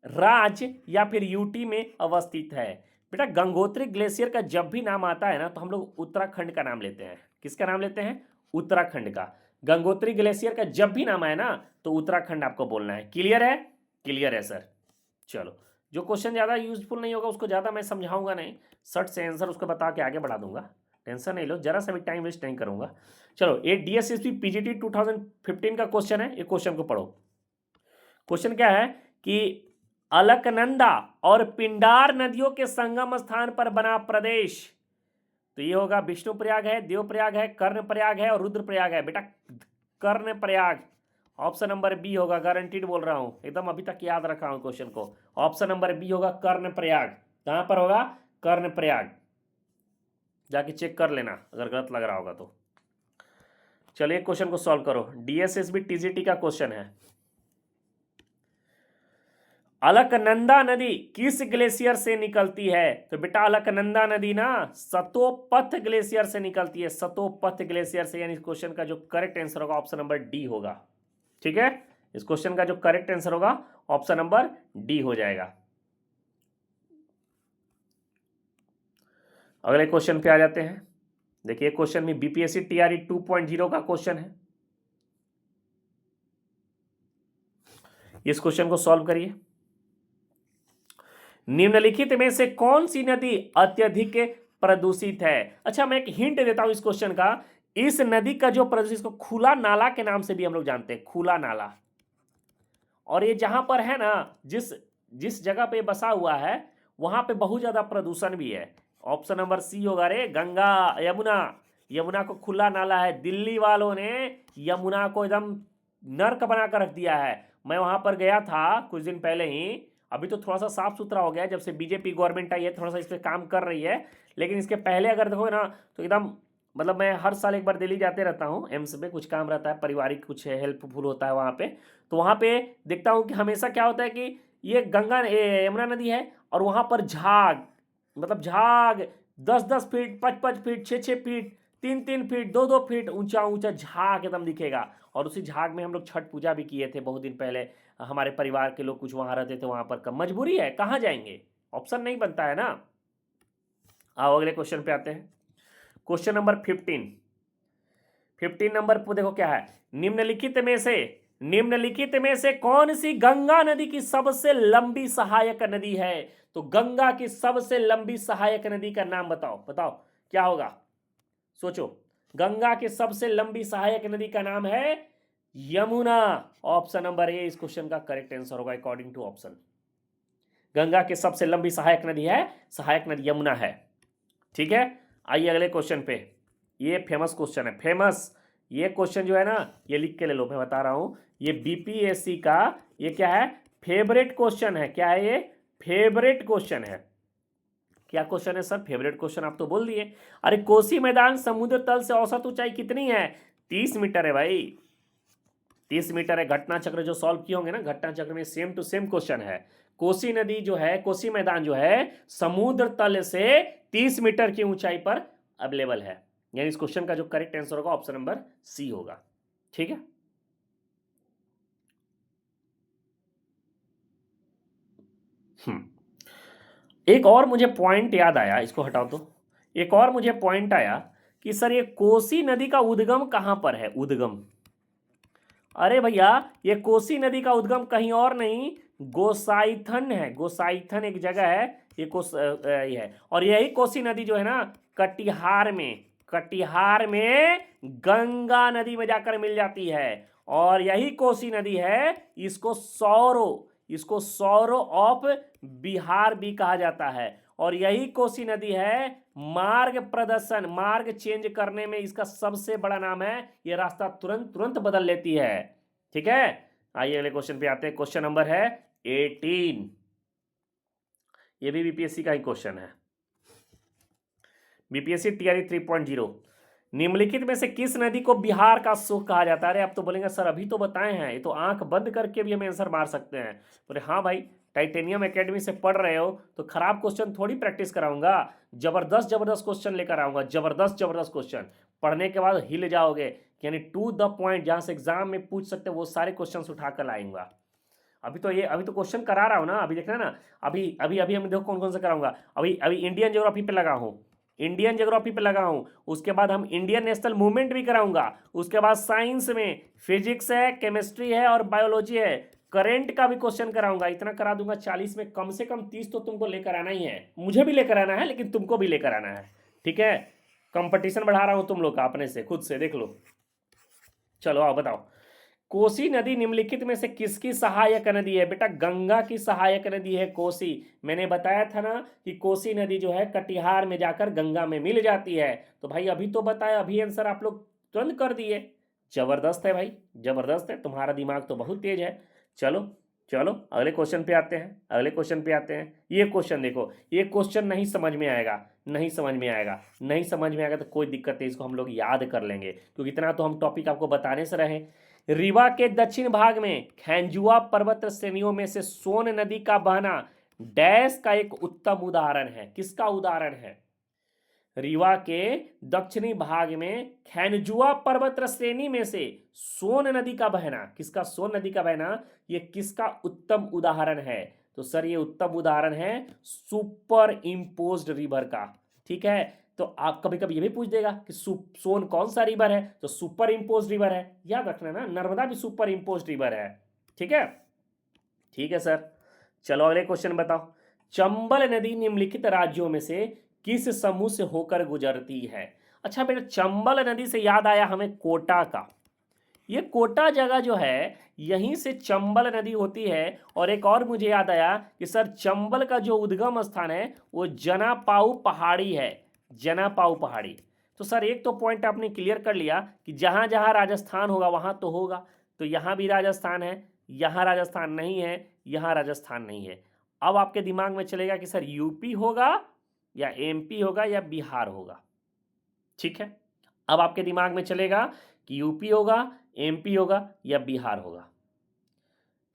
राज्य या फिर यूटी में अवस्थित है? बेटा गंगोत्री ग्लेशियर का जब भी नाम आता है ना तो हम लोग उत्तराखंड का नाम लेते हैं। किसका नाम लेते हैं? उत्तराखंड का। गंगोत्री ग्लेशियर का जब भी नाम आए ना तो उत्तराखंड आपको बोलना है। क्लियर है? क्लियर है सर। चलो, जो क्वेश्चन ज़्यादा यूजफुल नहीं होगा उसको ज़्यादा मैं समझाऊंगा नहीं, सट से आंसर उसको बता के आगे बढ़ा दूंगा, टेंशन नहीं लो, जरा सा भी टाइम वेस्ट नहीं करूंगा। चलो, ये डीएसएसपी पीजीटी 2015 का क्वेश्चन है, ये क्वेश्चन को पढ़ो। क्वेश्चन क्या है कि अलकनंदा और पिंडार नदियों के संगम स्थान पर बना प्रदेश। तो ये होगा विष्णुप्रयाग है, देवप्रयाग है, कर्णप्रयाग है और रुद्रप्रयाग है। बेटा कर्णप्रयाग ऑप्शन नंबर बी होगा, गारंटीड बोल रहा हूं, एकदम अभी तक याद रखा हूं क्वेश्चन को। ऑप्शन नंबर बी होगा कर्णप्रयाग। कहां पर होगा? कर्णप्रयाग। जाके चेक कर लेना अगर गलत लग रहा होगा तो। चलिए क्वेश्चन को सॉल्व करो। डीएसएसबी टीजीटी का क्वेश्चन है। अलकनंदा नदी किस ग्लेशियर से निकलती है? तो बेटा अलकनंदा नदी ना सतोपथ ग्लेशियर से निकलती है, सतोपथ ग्लेशियर से। यानी इस क्वेश्चन का जो करेक्ट आंसर होगा ऑप्शन नंबर डी होगा, ठीक है। इस क्वेश्चन का जो करेक्ट आंसर होगा ऑप्शन नंबर डी हो जाएगा। अगले क्वेश्चन पे आ जाते हैं। देखिए क्वेश्चन में बीपीएससी टीआरई 2.0 का क्वेश्चन है। इस क्वेश्चन को सॉल्व करिए। निम्नलिखित में से कौन सी नदी अत्यधिक प्रदूषित है? अच्छा, मैं एक हिंट देता हूं इस क्वेश्चन का। इस नदी का जो प्रदूषित, इसको खुला नाला के नाम से भी हम लोग जानते हैं, खुला नाला। और ये जहां पर है ना, जिस जिस जगह पे बसा हुआ है वहां पे बहुत ज्यादा प्रदूषण भी है। ऑप्शन नंबर सी होगा रे, गंगा यमुना। यमुना को खुला नाला है, दिल्ली वालों ने यमुना को एकदम नर्क बना कर रख दिया है। मैं वहां पर गया था कुछ दिन पहले ही, अभी तो थोड़ा सा साफ सुथरा हो गया जब से बीजेपी गवर्नमेंट आई है, थोड़ा सा इस पर काम कर रही है। लेकिन इसके पहले अगर देखो ना तो एकदम, मतलब मैं हर साल एक बार दिल्ली जाते रहता हूँ, एम्स में कुछ काम रहता है, पारिवारिक कुछ हेल्पफुल होता है वहाँ पे। तो वहाँ पे देखता हूँ कि हमेशा क्या होता है कि ये यमुना नदी है और वहाँ पर झाग, मतलब झाग 10-10 feet, 5-5 feet, 6-6 feet, 3-3 feet, 2-2 feet ऊंचा ऊंचा झाग एकदम दिखेगा। और उसी झाग में हम लोग छठ पूजा भी किए थे बहुत दिन पहले। हमारे परिवार के लोग कुछ वहाँ रहते थे, वहाँ पर मजबूरी है, कहाँ जाएंगे, ऑप्शन नहीं बनता है ना। आओ अगले क्वेश्चन पे आते हैं। क्वेश्चन नंबर 15 नंबर पर देखो क्या है। निम्नलिखित में से कौन सी गंगा नदी की सबसे लंबी सहायक नदी है? तो गंगा की सबसे लंबी सहायक नदी का नाम बताओ, बताओ क्या होगा, सोचो। गंगा की सबसे लंबी सहायक नदी का नाम है यमुना। ऑप्शन नंबर ए इस क्वेश्चन का करेक्ट आंसर होगा अकॉर्डिंग टू ऑप्शन। गंगा की सबसे लंबी सहायक नदी है, सहायक नदी यमुना है, ठीक है। आइए अगले क्वेश्चन पे। ये फेमस क्वेश्चन है, फेमस, ये क्वेश्चन जो है ना, ये लिख के ले लो, मैं बता रहा हूं, ये बीपीएससी का ये क्या है, फेवरेट क्वेश्चन है। क्या है ये, फेवरेट क्वेश्चन है। क्या क्वेश्चन है सर, फेवरेट क्वेश्चन आप तो बोल दिए। अरे कोसी मैदान समुद्र तल से औसत ऊंचाई कितनी है, 30 मीटर है भाई, 30 मीटर है। घटना चक्र जो सॉल्व किए होंगे ना, घटना चक्र में सेम टू सेम क्वेश्चन है। कोसी नदी जो है, कोसी मैदान जो है समुद्र तल से 30 मीटर की ऊंचाई पर अवेलेबल है। यानी इस क्वेश्चन का जो करेक्ट आंसर होगा ऑप्शन नंबर सी होगा। ठीक है, एक और मुझे पॉइंट याद आया, इसको हटाओ तो, एक और मुझे पॉइंट आया कि सर ये कोसी नदी का उद्गम कहां पर है, उद्गम। अरे भैया, ये कोसी नदी का उद्गम कहीं और नहीं, गोसाइथन है। गोसाइथन एक जगह है, ये ये है। और यही कोसी नदी जो है ना, कटिहार में, कटिहार में गंगा नदी में जाकर मिल जाती है। और यही कोसी नदी है, इसको सौरो ऑफ बिहार भी कहा जाता है। और यही कोसी नदी है, मार्ग प्रदर्शन, मार्ग चेंज करने में इसका सबसे बड़ा नाम है। ये रास्ता तुरंत तुरंत बदल लेती है। ठीक है, आइए अगले क्वेश्चन पे आते हैं। क्वेश्चन नंबर है 18, ये भी बीपीएससी का ही क्वेश्चन है, बीपीएससी टीआरई 3.0। निम्नलिखित में से किस नदी को बिहार का सुख कहा जाता है। अरे आप तो बोलेंगे सर अभी तो बताए हैं, ये तो आंख बंद करके भी हम आंसर मार सकते हैं। बोले हाँ भाई, टाइटेनियम एकेडमी से पढ़ रहे हो तो खराब क्वेश्चन थोड़ी प्रैक्टिस कराऊंगा, जबरदस्त जबरदस्त क्वेश्चन लेकर आऊंगा, जबरदस्त जबरदस्त क्वेश्चन। पढ़ने के बाद हिल जाओगे, यानी टू द पॉइंट, जहां से एग्जाम में पूछ सकते वो सारे क्वेश्चन उठा कर लाऊंगा। अभी तो क्वेश्चन करा रहा हूँ ना, अभी देखना ना, अभी अभी अभी हम देखो कौन कौन से कराऊंगा। अभी अभी इंडियन ज्योग्राफी पे लगा हूँ, इंडियन ज्योग्राफी पे लगा हूं। उसके बाद हम इंडियन नेशनल मूवमेंट भी कराऊंगा। उसके बाद साइंस में फिजिक्स है, केमिस्ट्री है और बायोलॉजी है, करंट का भी क्वेश्चन कराऊंगा। इतना करा दूंगा, 40 में कम से कम 30 तो तुमको लेकर आना ही है, मुझे भी लेकर आना है, लेकिन तुमको भी लेकर आना है। ठीक है, कंपटीशन बढ़ा रहा हूं तुम लोग का अपने से, खुद से देख लो। चलो आओ बताओ, कोसी नदी निम्नलिखित में से किसकी सहायक नदी है। बेटा गंगा की सहायक नदी है कोसी। मैंने बताया था ना कि कोसी नदी जो है कटिहार में जाकर गंगा में मिल जाती है। तो भाई अभी तो बताया, अभी आंसर आप लोग तुरंत कर दिए। जबरदस्त है भाई, जबरदस्त है, तुम्हारा दिमाग तो बहुत तेज है। चलो चलो अगले क्वेश्चन पे आते हैं, अगले क्वेश्चन पे आते हैं। ये क्वेश्चन देखो, ये क्वेश्चन नहीं समझ में आएगा, नहीं समझ में आएगा, नहीं समझ में आएगा तो कोई दिक्कत नहीं, इसको हम लोग याद कर लेंगे, क्योंकि इतना तो हम टॉपिक आपको बताने से रहे। रीवा के दक्षिण भाग में खैंजुआ पर्वत श्रेणियों में से सोन नदी का बहना डैश का एक उत्तम उदाहरण है। किसका उदाहरण है। रीवा के दक्षिणी भाग में खैंजुआ पर्वत श्रेणी में से सोन नदी का बहना, किसका, सोन नदी का बहना, ये किसका उत्तम उदाहरण है। तो सर ये उत्तम उदाहरण है सुपर इम्पोज्ड रिवर का। ठीक है, तो आप कभी कभी ये भी पूछ देगा कि सोन कौन सा रिवर है, तो सुपर इम्पोज्ड रिवर है, याद रखना ना, नर्मदा भी सुपर इम्पोज्ड रिवर है। ठीक है, ठीक है सर। चलो अगले क्वेश्चन बताओ, चंबल नदी निम्नलिखित राज्यों में से किस समूह से होकर गुजरती है। अच्छा बेटा, चंबल नदी से याद आया हमें कोटा का। ये कोटा जगह जो है, यहीं से चंबल नदी होती है। और एक और मुझे याद आया कि सर चंबल का जो उद्गम स्थान है वो जनापाऊ पहाड़ी है, जनापाऊ पहाड़ी। तो सर एक तो पॉइंट आपने क्लियर कर लिया कि जहां जहां राजस्थान होगा वहां तो होगा, तो यहां भी राजस्थान है, यहां राजस्थान नहीं है, यहां राजस्थान नहीं है। अब आपके दिमाग में चलेगा कि सर यूपी होगा या एमपी होगा या बिहार होगा। ठीक है, अब आपके दिमाग में चलेगा कि यूपी होगा, एमपी होगा या बिहार होगा।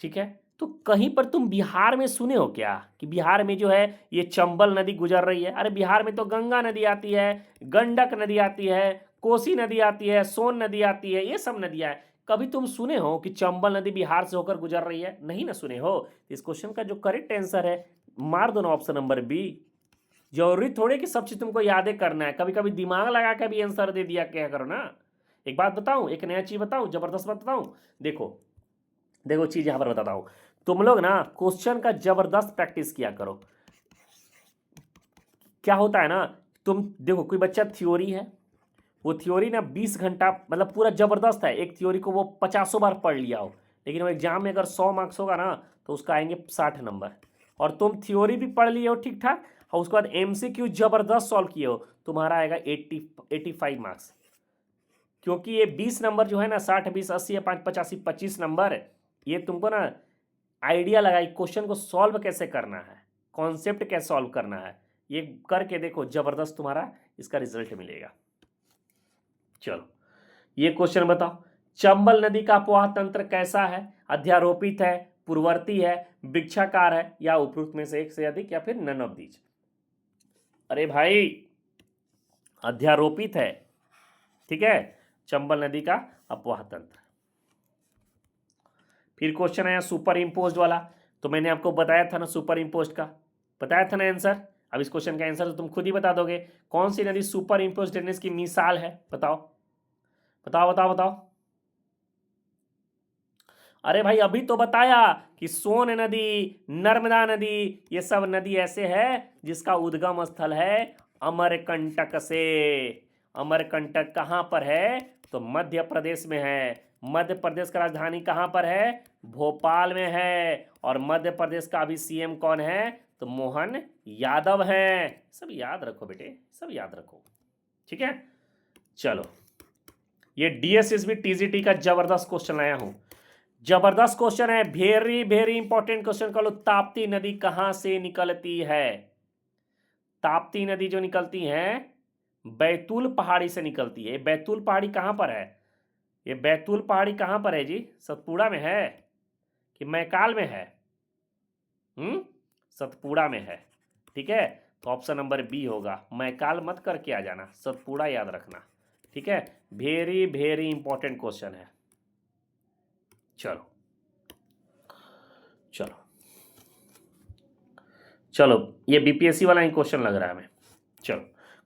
ठीक है, तो कहीं पर तुम बिहार में सुने हो क्या कि बिहार में जो है ये चंबल नदी गुजर रही है। अरे बिहार में तो गंगा नदी आती है, गंडक नदी आती है, कोसी नदी आती है, सोन नदी आती है, ये सब नदियां हैं। कभी तुम सुने हो कि चंबल नदी बिहार से होकर गुजर रही है, नहीं ना सुने हो। इस क्वेश्चन का जो करेक्ट आंसर है, मार दो ना ऑप्शन नंबर बी। जरूरी थोड़े कि सब चीज तुमको यादें करना है, कभी कभी दिमाग लगा के भी आंसर दे दिया क्या करो ना। एक बात बताऊं, एक नया चीज बताऊं, जबरदस्त बात बताऊं। देखो देखो चीज यहां पर बताता हूं, तुम लोग ना क्वेश्चन का जबरदस्त प्रैक्टिस किया करो। क्या होता है ना, तुम देखो कोई बच्चा थ्योरी है, वो थ्योरी ना 20 घंटा मतलब पूरा जबरदस्त है, एक थ्योरी को वो 50 बार पढ़ लिया हो, लेकिन वो एग्जाम में अगर 100 मार्क्स होगा ना तो उसका आएंगे 60 नंबर। और तुम थ्योरी भी पढ़ लिए हो ठीक ठाक, और उसके बाद एमसीक्यू जबरदस्त सॉल्व किए हो, तुम्हारा आएगा 85 मार्क्स। क्योंकि ये 20 नंबर जो है ना 60 20 80 या 5 85 25 नंबर, ये तुमको ना आइडिया लगाई क्वेश्चन को सॉल्व कैसे करना है, कॉन्सेप्ट कैसे सॉल्व करना है, ये करके देखो जबरदस्त तुम्हारा इसका रिजल्ट मिलेगा। चलो ये क्वेश्चन बताओ, चंबल नदी का अपवाह तंत्र कैसा है? अध्यारोपित है, पूर्ववर्ती है, वृक्षाकार है, या उपरोक्त में से एक से अधिक, या फिर नन ऑफ दीज। अरे भाई अध्यारोपित है, ठीक है, चंबल नदी का अपवाह तंत्र। फिर क्वेश्चन आया सुपर इम्पोज्ड वाला, तो मैंने आपको बताया था ना सुपर इम्पोज्ड का, बताया था ना आंसर। अब इस क्वेश्चन का आंसर तो तुम खुद ही बता दोगे। कौन सी नदी सुपर इम्पोज्ड ड्रेनेज की मिसाल है? बताओ बताओ बताओ बताओ। अरे भाई अभी तो बताया कि सोन नदी, नर्मदा नदी, ये सब नदी ऐसे है जिसका उद्गम स्थल है अमरकंटक से। अमरकंटक कहाँ पर है? तो मध्य प्रदेश में है। मध्य प्रदेश का राजधानी कहाँ पर है? भोपाल में है। और मध्य प्रदेश का अभी सीएम कौन है? तो मोहन यादव है। सब याद रखो बेटे, सब याद रखो, ठीक है। चलो ये डीएसएसबी टीजीटी का जबरदस्त क्वेश्चन लाया हूं, जबरदस्त क्वेश्चन है, वेरी वेरी इंपॉर्टेंट क्वेश्चन। कहो ताप्ती नदी कहां से निकलती है? ताप्ती नदी जो निकलती है बैतूल पहाड़ी से निकलती है। बैतूल पहाड़ी कहां पर है? ये बैतूल पहाड़ी कहां पर है जी? सतपुड़ा में है कि मैकाल में है? सतपुड़ा में है, ठीक है। तो ऑप्शन नंबर बी होगा, मैकाल मत करके आ जाना, सतपुड़ा याद रखना, ठीक है। वेरी वेरी इंपॉर्टेंट क्वेश्चन है। चलो चलो चलो ये बीपीएससी वाला ही क्वेश्चन लग रहा है हमें। चलो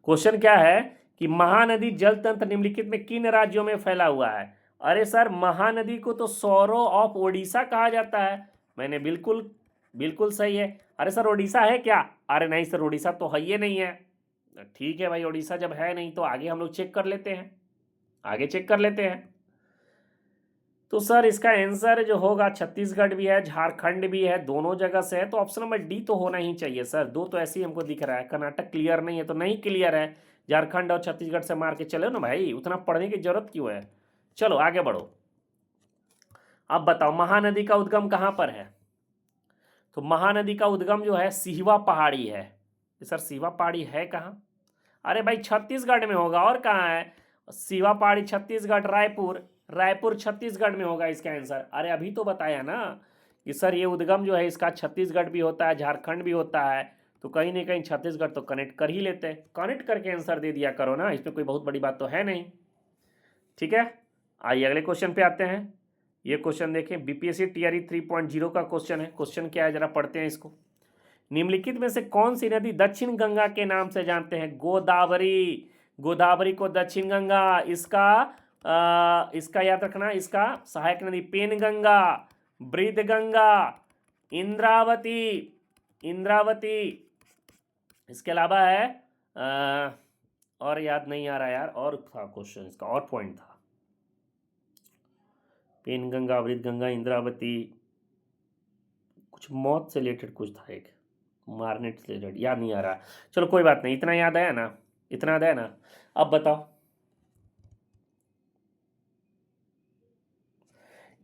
क्वेश्चन क्या है कि महानदी जल तंत्र निम्नलिखित में किन राज्यों में फैला हुआ है? अरे सर महानदी को तो सौरो ऑफ ओडिशा कहा जाता है। मैंने बिल्कुल बिल्कुल सही है। अरे सर ओडिशा है क्या? अरे नहीं सर ओडिशा तो है ही नहीं है। ठीक है भाई, ओडिशा जब है नहीं तो आगे हम लोग चेक कर लेते हैं, आगे चेक कर लेते हैं। तो सर इसका आंसर जो होगा छत्तीसगढ़ भी है, झारखंड भी है, दोनों जगह से है, तो ऑप्शन नंबर डी तो होना ही चाहिए सर। दो तो ऐसे ही हमको दिख रहा है, कर्नाटक क्लियर नहीं है तो नहीं क्लियर है, झारखंड और छत्तीसगढ़ से मार के चलो ना भाई, उतना पढ़ने की जरूरत क्यों है। चलो आगे बढ़ो। अब बताओ महानदी का उद्गम कहाँ पर है? तो महानदी का उद्गम जो है सिहवा पहाड़ी है। सर सिहवा पहाड़ी है कहाँ? अरे भाई छत्तीसगढ़ में होगा, और कहाँ है? सिवा पहाड़ी छत्तीसगढ़, रायपुर, रायपुर छत्तीसगढ़ में होगा इसका आंसर। अरे अभी तो बताया ना कि सर ये उद्गम जो है इसका छत्तीसगढ़ भी होता है, झारखंड भी होता है, तो कहीं ना कहीं छत्तीसगढ़ तो कनेक्ट कर ही लेते हैं। कनेक्ट करके आंसर दे दिया करो ना, इसमें कोई बहुत बड़ी बात तो है नहीं, ठीक है। आइए अगले क्वेश्चन पे आते हैं। ये क्वेश्चन देखें, बीपीएससी टीआरई 3.0 का क्वेश्चन है। क्वेश्चन क्या है जरा पढ़ते हैं इसको। निम्नलिखित में से कौन सी नदी दक्षिण गंगा के नाम से जानते हैं? गोदावरी। गोदावरी को दक्षिण गंगा, इसका याद रखना, इसका सहायक नदी पेनगंगा, बृहदगंगा, इंद्रावती, इंद्रावती। इसके अलावा है और याद नहीं आ रहा यार, और था क्वेश्चन इसका, और पॉइंट था, पेनगंगा, बृहदगंगा, इंद्रावती, कुछ मौत से रिलेटेड कुछ था, एक मारने से रिलेटेड, याद नहीं आ रहा। चलो कोई बात नहीं, इतना याद आया ना, इतना याद आया ना। अब बताओ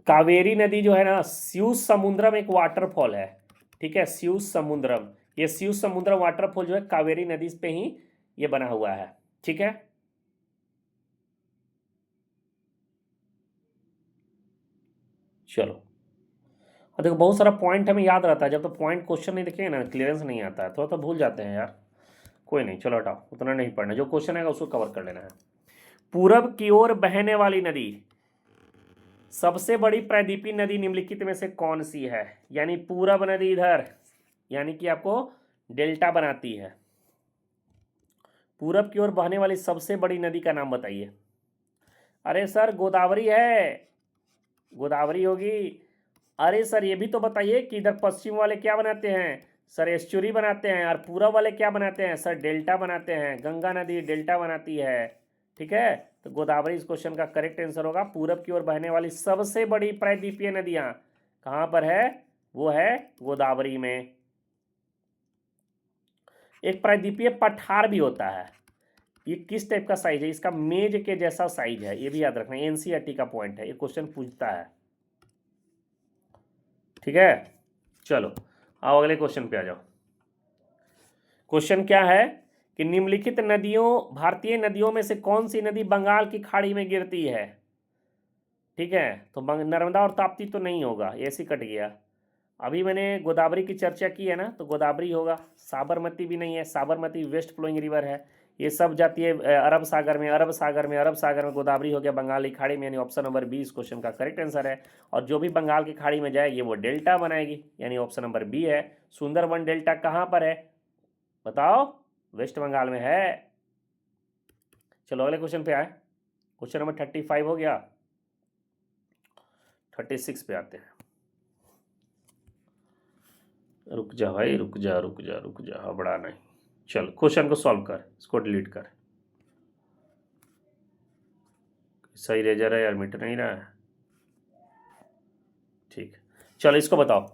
कावेरी नदी जो है ना, स्यूस समुद्रम एक वाटरफॉल है, ठीक है, स्यूस समुद्रम। ये स्यूस समुद्रम वाटरफॉल जो है कावेरी नदी पे ही ये बना हुआ है, ठीक है। चलो देखो बहुत सारा पॉइंट हमें याद रहता है, जब तो पॉइंट क्वेश्चन नहीं देखेंगे ना क्लियरेंस नहीं आता है, थोड़ा तो भूल जाते हैं यार। कोई नहीं, चलो हटाओ, उतना नहीं पढ़ना, जो क्वेश्चन है उसको कवर कर लेना है। पूरब की ओर बहने वाली नदी, सबसे बड़ी प्रायद्वीपीय नदी निम्नलिखित में से कौन सी है? यानी पूरब नदी इधर, यानी कि आपको डेल्टा बनाती है। पूरब की ओर बहने वाली सबसे बड़ी नदी का नाम बताइए। अरे सर गोदावरी है, गोदावरी होगी। अरे सर ये भी तो बताइए कि इधर पश्चिम वाले क्या बनाते हैं? सर एस्चुरी बनाते हैं। और पूरब वाले क्या बनाते हैं? सर डेल्टा बनाते हैं। गंगा नदी डेल्टा बनाती है, ठीक है। तो गोदावरी इस क्वेश्चन का करेक्ट आंसर होगा। पूरब की ओर बहने वाली सबसे बड़ी प्रायद्वीपीय नदियां कहां पर है? वो है गोदावरी में। एक प्रायद्वीपीय पठार भी होता है, ये किस टाइप का साइज है, इसका मेज के जैसा साइज है, ये भी याद रखना, एनसीईआरटी का पॉइंट है, ये क्वेश्चन पूछता है। ठीक है, चलो आओ अगले क्वेश्चन पे आ जाओ। क्वेश्चन क्या है कि निम्नलिखित नदियों, भारतीय नदियों में से कौन सी नदी बंगाल की खाड़ी में गिरती है। ठीक है, तो नर्मदा और ताप्ती तो नहीं होगा, ऐसे कट गया। अभी मैंने गोदावरी की चर्चा की है ना, तो गोदावरी होगा। साबरमती भी नहीं है, साबरमती वेस्ट फ्लोइंग रिवर है। ये सब जाती है अरब सागर में, अरब सागर में, अरब सागर में गोदावरी हो गया बंगाल की खाड़ी में, यानी ऑप्शन नंबर बी इस क्वेश्चन का करेक्ट आंसर है। और जो भी बंगाल की खाड़ी में जाएगी वो डेल्टा बनाएगी, यानी ऑप्शन नंबर बी है। सुंदरबन डेल्टा कहाँ पर है बताओ, वेस्ट बंगाल में है। चलो अगले क्वेश्चन पे आए, क्वेश्चन नंबर 35 हो गया, 36 पे आते हैं। रुक जा भाई, रुक जा रुक जा रुक जा, हबड़ा नहीं। चल क्वेश्चन को सॉल्व कर, इसको डिलीट कर। सही रेजर है यार, मिट नहीं रहा है। ठीक, चलो इसको बताओ,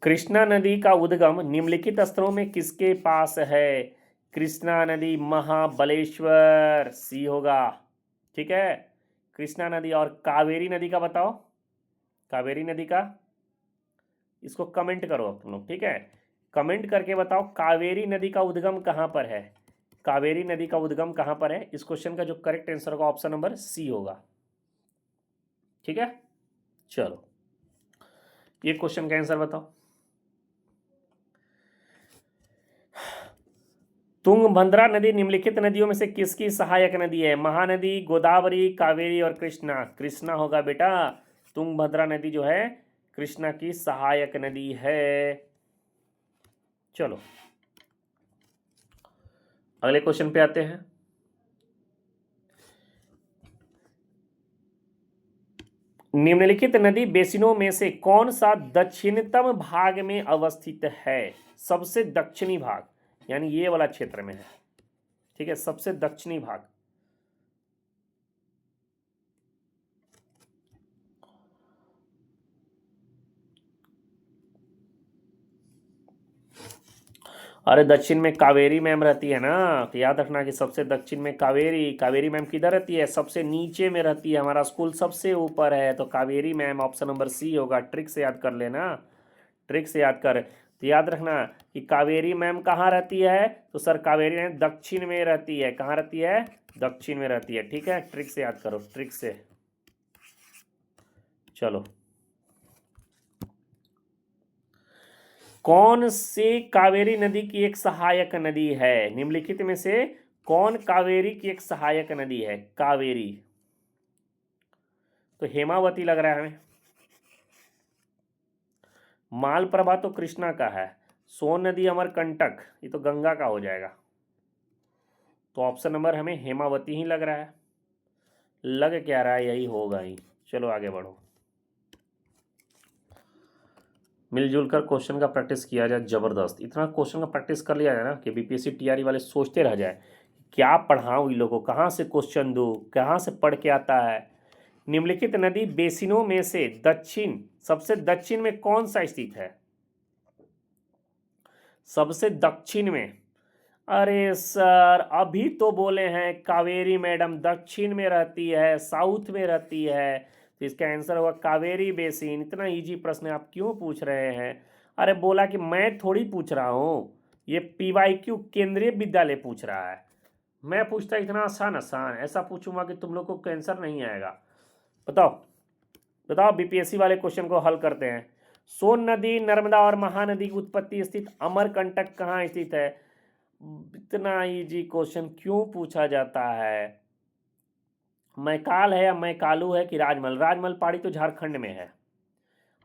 कृष्णा नदी का उद्गम निम्नलिखित स्थलों में किसके पास है। कृष्णा नदी महाबलेश्वर, सी होगा। ठीक है, कृष्णा नदी। और कावेरी नदी का बताओ, कावेरी नदी का, इसको कमेंट करो तुम लोग। ठीक है, कमेंट करके बताओ कावेरी नदी का उद्गम कहाँ पर है, कावेरी नदी का उद्गम कहाँ पर है। इस क्वेश्चन का जो करेक्ट आंसर होगा ऑप्शन नंबर सी होगा। ठीक है, चलो ये क्वेश्चन का आंसर बताओ। तुंगभद्रा नदी निम्नलिखित नदियों में से किसकी सहायक नदी है। महानदी, गोदावरी, कावेरी और कृष्णा। कृष्णा होगा बेटा, तुंगभद्रा नदी जो है कृष्णा की सहायक नदी है। चलो अगले क्वेश्चन पे आते हैं। निम्नलिखित नदी बेसिनों में से कौन सा दक्षिणतम भाग में अवस्थित है। सबसे दक्षिणी भाग, यानी ये वाला क्षेत्र में है। ठीक है, सबसे दक्षिणी भाग। अरे दक्षिण में कावेरी मैम रहती है ना, तो याद रखना कि सबसे दक्षिण में कावेरी। कावेरी मैम किधर रहती है, सबसे नीचे में रहती है, हमारा स्कूल सबसे ऊपर है, तो Kaveri ma'am option number C होगा। ट्रिक से याद कर लेना, ट्रिक से याद कर। तो याद रखना कि कावेरी मैम कहाँ रहती है, तो सर कावेरी मैम दक्षिण में रहती है। कहाँ रहती है, दक्षिण में रहती है। ठीक है, ट्रिक से याद करो, ट्रिक से। चलो कौन से कावेरी नदी की एक सहायक नदी है, निम्नलिखित में से कौन कावेरी की एक सहायक नदी है। कावेरी तो हेमावती लग रहा है हमें। मालप्रभा तो कृष्णा का है। सोन नदी अमरकंटक, ये तो गंगा का हो जाएगा। तो ऑप्शन नंबर हमें हेमावती ही लग रहा है। लग क्या रहा है, यही होगा ही। चलो आगे बढ़ो, मिलजुल कर क्वेश्चन का प्रैक्टिस किया जाए। जबरदस्त, इतना क्वेश्चन का प्रैक्टिस कर लिया जाए ना कि बीपीएससी टीआरई वाले सोचते रह जाए क्या पढ़ाऊँ इन लोगों को, कहाँ से क्वेश्चन दूँ, कहाँ से पढ़ के आता है। निम्नलिखित नदी बेसिनों में से दक्षिण, सबसे दक्षिण में कौन सा स्थित है। सबसे दक्षिण में, अरे सर अभी तो बोले हैं कावेरी मैडम दक्षिण में रहती है, साउथ में रहती है, तो इसका आंसर होगा कावेरी बेसिन। इतना इजी प्रश्न आप क्यों पूछ रहे हैं। अरे बोला कि मैं थोड़ी पूछ रहा हूँ, ये पीवाईक्यू केंद्रीय विद्यालय पूछ रहा है। मैं पूछता इतना आसान आसान, ऐसा पूछूंगा कि तुम लोग को आंसर नहीं आएगा। बताओ बताओ, बीपीएससी वाले क्वेश्चन को हल करते हैं। सोन नदी, नर्मदा और महानदी की उत्पत्ति स्थित अमरकंटक कहाँ स्थित है। इतना इजी क्वेश्चन क्यों पूछा जाता है। मैकाल है या मैकालू है कि राजमल। राजमल पहाड़ी तो झारखंड में है।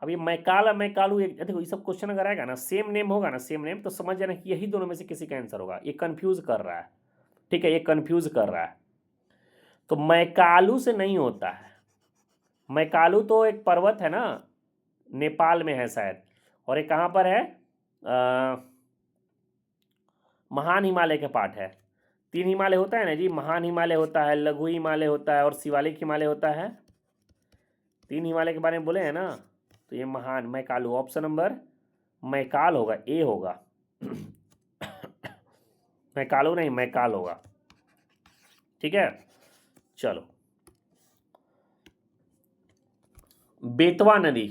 अब ये मैकाल और मैकालू, एक देखो ये सब क्वेश्चन अगर आएगा ना, सेम नेम होगा ना, सेम नेम, तो समझ जाना कि यही दोनों में से किसी का आंसर होगा। ये कंफ्यूज कर रहा है, ठीक है, ये कंफ्यूज कर रहा है। तो मैकालू से नहीं होता है। मैकालू तो एक पर्वत है ना, नेपाल में है शायद, और ये कहाँ पर है, महान हिमालय के पाठ है। 3 हिमालय होता है ना जी, महान हिमालय होता है, लघु हिमालय होता है और शिवालिक हिमालय होता है। 3 हिमालय के बारे में बोले हैं ना, तो ये महान, मैकालू, ऑप्शन नंबर मैकाल होगा, ए होगा। मैकालू नहीं, मैकाल होगा। ठीक है। चलो, बेतवा नदी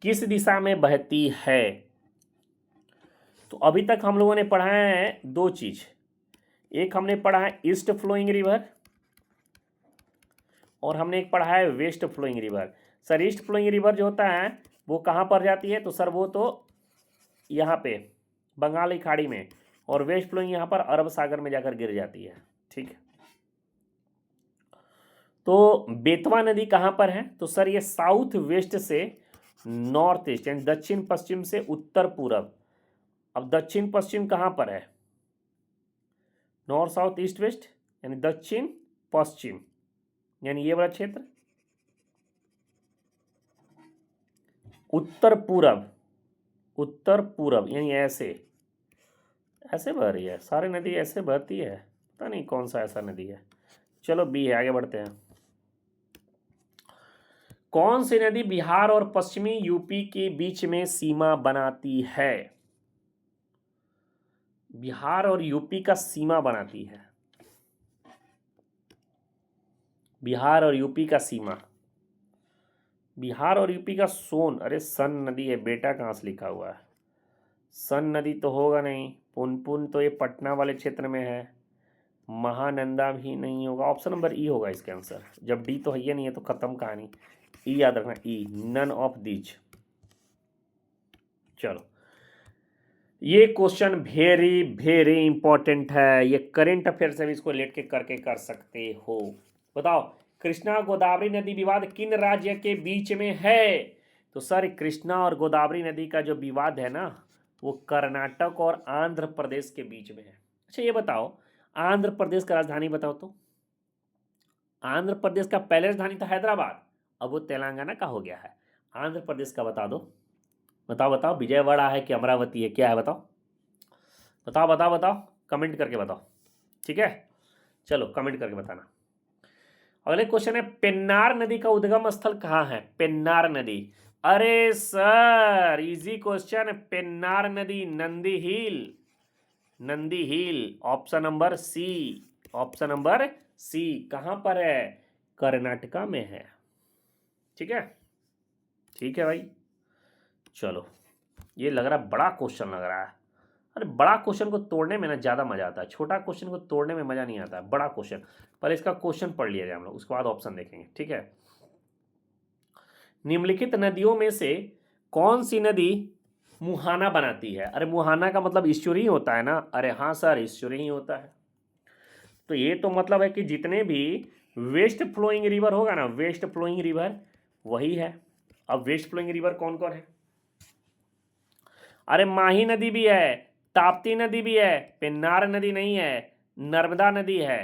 किस दिशा में बहती है? तो अभी तक हम लोगों ने पढ़ा है दो चीज। एक हमने पढ़ा है ईस्ट फ्लोइंग रिवर और हमने एक पढ़ा है west flowing river. Sir east flowing river जो होता है वो कहाँ पर जाती है? तो सर वो तो यहाँ पे बंगाल की खाड़ी में, और वेस्ट फ्लोइंग यहाँ पर अरब सागर में जाकर गिर जाती है। ठीक है, तो बेतवा नदी कहाँ पर है? तो सर ये साउथ वेस्ट से नॉर्थ ईस्ट यानी दक्षिण पश्चिम से उत्तर पूरब। अब दक्षिण पश्चिम कहाँ पर है? नॉर्थ साउथ ईस्ट वेस्ट यानी दक्षिण पश्चिम, यानी ये वाला क्षेत्र। उत्तर पूरब, उत्तर पूरब यानी ऐसे ऐसे बह रही है। सारी नदी ऐसे बहती है, पता नहीं कौन सा ऐसा नदी है। चलो बी है, आगे बढ़ते हैं। कौन सी नदी बिहार और पश्चिमी यूपी के बीच में सीमा बनाती है? बिहार और यूपी का सीमा बनाती है, बिहार और यूपी का सीमा। बिहार और यूपी का सोन, अरे सन नदी है बेटा, कहाँ से लिखा हुआ है? सन नदी तो होगा नहीं। पुनपुन तो ये पटना वाले क्षेत्र में है। महानंदा भी नहीं होगा। ऑप्शन नंबर ई होगा इसका आंसर। जब डी तो है ही नहीं है तो खत्म कहानी। ई याद रखना, ई, नन ऑफ दीज। चलो, ये क्वेश्चन वेरी वेरी इंपॉर्टेंट है, ये करेंट अफेयर से भी इसको लेट के करके कर सकते हो। बताओ, कृष्णा गोदावरी नदी विवाद किन राज्य के बीच में है? तो सर कृष्णा और गोदावरी नदी का जो विवाद है ना, वो कर्नाटक और आंध्र प्रदेश के बीच में है। अच्छा ये बताओ, आंध्र प्रदेश का राजधानी बताओ तो। आंध्र प्रदेश का पहले राजधानी था हैदराबाद, अब वो तेलंगाना का हो गया है। आंध्र प्रदेश का बता दो। बताओ बताओ, विजयवाड़ा है कि अमरावती है, क्या है बताओ? बताओ बताओ बताओ, कमेंट करके बताओ। ठीक है, चलो कमेंट करके बताना। अगले क्वेश्चन है, पेन्नार नदी का उद्गम स्थल कहाँ है? पेन्नार नदी, अरे सर इजी क्वेश्चन। पेन्नार नदी Nandi hill, Nandi hill. Option number C, option number C. कहां पर है? कर्नाटका में है। ठीक है, ठीक है भाई। चलो, ये लग रहा है बड़ा क्वेश्चन लग रहा है। अरे बड़ा क्वेश्चन को तोड़ने में ना ज़्यादा मजा आता है, छोटा क्वेश्चन को तोड़ने में मजा नहीं आता है। बड़ा क्वेश्चन, पहले इसका क्वेश्चन पढ़ लिया जाए हम लोग, उसके बाद ऑप्शन देखेंगे। ठीक है, निम्नलिखित नदियों में से कौन सी नदी मुहाना बनाती है? अरे मुहाना का मतलब ईश्वरी होता है ना? अरे हाँ सर, ईश्वरी ही होता है। तो ये तो मतलब है कि जितने भी वेस्ट फ्लोइंग रिवर होगा ना, वेस्ट फ्लोइंग रिवर वही है। अब वेस्ट फ्लोइंग रिवर कौन कौन है? अरे माही नदी भी है, ताप्ती नदी भी है, पेन्नार नदी नहीं है, नर्मदा नदी है।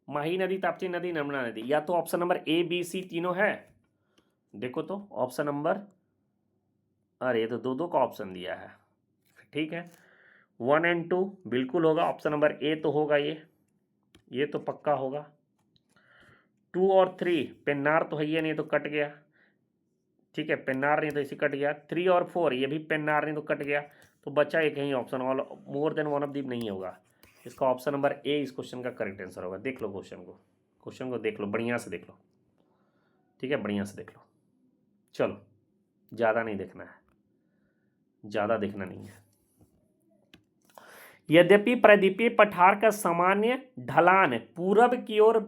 माही नदी, ताप्ती नदी, नर्मदा नदी। या तो option number A B C तीनों है। देखो तो ऑप्शन नंबर, अरे ये तो दो दो का ऑप्शन दिया है। ठीक है, 1 और 2 बिल्कुल होगा। ऑप्शन नंबर ए तो होगा, ये तो पक्का होगा। 2 और 3, पेन्नार तो है ही नहीं तो कट गया। ठीक है, पेन्नार नहीं तो इसी कट गया। 3 और 4 ये भी पेन्नार नहीं तो कट गया। तो बचा एक ही option, all more than one of the नहीं होगा। इसका ऑप्शन नंबर ए इस क्वेश्चन का करेक्ट आंसर होगा। देख लो क्वेश्चन को देख लो, बढ़िया से देख लो। ठीक है, बढ़िया से देख लो। चलो, ज़्यादा नहीं देखना है, ज़्यादा देखना नहीं है। यद्यपि प्रायद्वीपीय पठार का सामान्य ढलान पूरब की ओर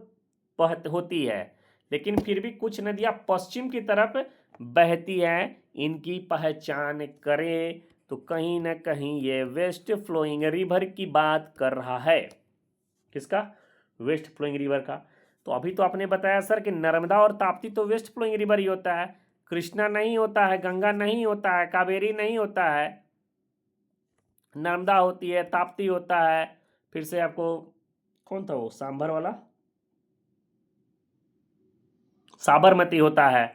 होती है, लेकिन फिर भी कुछ नदियां पश्चिम की तरफ बहती हैं। इनकी पहचान करें। तो कहीं ना कहीं ये वेस्ट फ्लोइंग रिवर की बात कर रहा है। किसका? वेस्ट फ्लोइंग रिवर का। तो अभी तो आपने बताया सर कि नर्मदा और ताप्ती तो वेस्ट फ्लोइंग रिवर ही होता है, कृष्णा नहीं होता है, गंगा नहीं होता है, कावेरी नहीं होता है, नर्मदा होती है, ताप्ती होता है। फिर से आपको कौन था वो सांभर वाला, साबरमती होता है।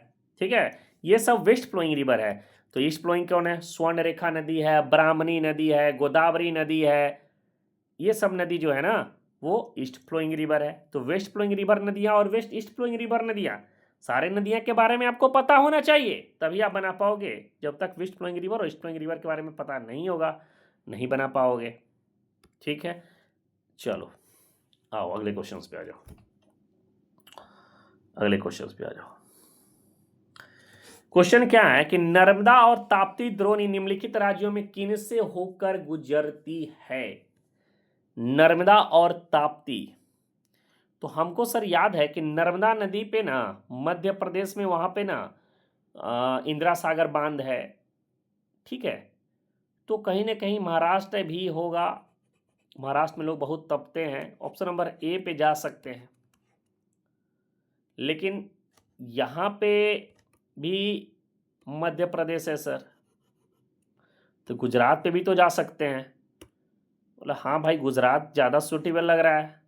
ठीक है, ये सब वेस्ट फ्लोइंग रिवर है। तो ईस्ट फ्लोइंग कौन है? स्वर्ण रेखा नदी है, ब्राह्मणी नदी है, गोदावरी नदी है। ये सब नदी जो है ना वो ईस्ट फ्लोइंग रिवर है। तो वेस्ट फ्लोइंग रिवर नदियां और वेस्ट ईस्ट फ्लोइंग रिवर नदियां, सारे नदियां के बारे में आपको पता होना चाहिए, तभी आप बना पाओगे। जब तक वेस्ट फ्लोइंग रिवर और ईस्ट फ्लोइंग रिवर के बारे में पता नहीं होगा, नहीं बना पाओगे। ठीक है, चलो आओ अगले क्वेश्चन पे आ जाओ, अगले क्वेश्चन पे आ जाओ। क्वेश्चन क्या है कि नर्मदा और ताप्ती द्रोणी निम्नलिखित राज्यों में किन से होकर गुजरती है? नर्मदा और ताप्ती, तो हमको सर याद है कि नर्मदा नदी पे ना मध्य प्रदेश में वहां पे ना इंदिरा सागर बांध है, ठीक है। तो कहीं ना कहीं महाराष्ट्र भी होगा, महाराष्ट्र में लोग बहुत तपते हैं, ऑप्शन नंबर ए पे जा सकते हैं। लेकिन यहाँ पे भी मध्य प्रदेश है सर, तो गुजरात पे भी तो जा सकते हैं। बोला हाँ भाई गुजरात ज़्यादा सूटेबल लग रहा है,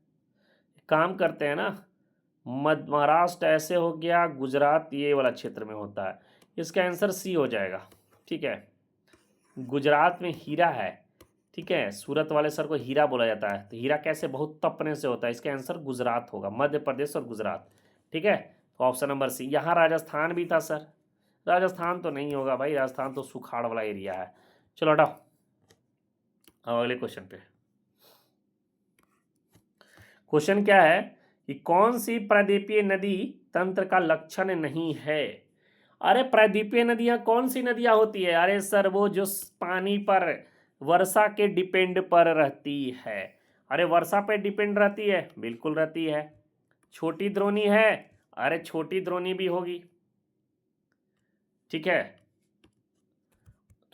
काम करते हैं ना, महाराष्ट्र ऐसे हो गया, गुजरात ये वाला क्षेत्र में होता है, इसका आंसर सी हो जाएगा, ठीक है। गुजरात में हीरा है, ठीक है, सूरत वाले सर को हीरा बोला जाता है, तो हीरा कैसे बहुत तपने से होता है, इसका आंसर गुजरात होगा, मध्य प्रदेश और गुजरात, ठीक है। तो ऑप्शन नंबर सी। यहाँ राजस्थान भी था सर, राजस्थान तो नहीं होगा भाई, राजस्थान तो सुखाड़ वाला एरिया है। चलो हटाओ, अब अगले क्वेश्चन पे। क्वेश्चन क्या है कि कौन सी प्रायद्वीपीय नदी तंत्र का लक्षण नहीं है? अरे प्रायद्वीपीय नदियां कौन सी नदियां होती है? अरे सर वो जो पानी पर वर्षा के डिपेंड पर रहती है। अरे वर्षा पे डिपेंड रहती है, बिल्कुल रहती है। छोटी द्रोणी है, अरे छोटी द्रोणी भी होगी, ठीक है।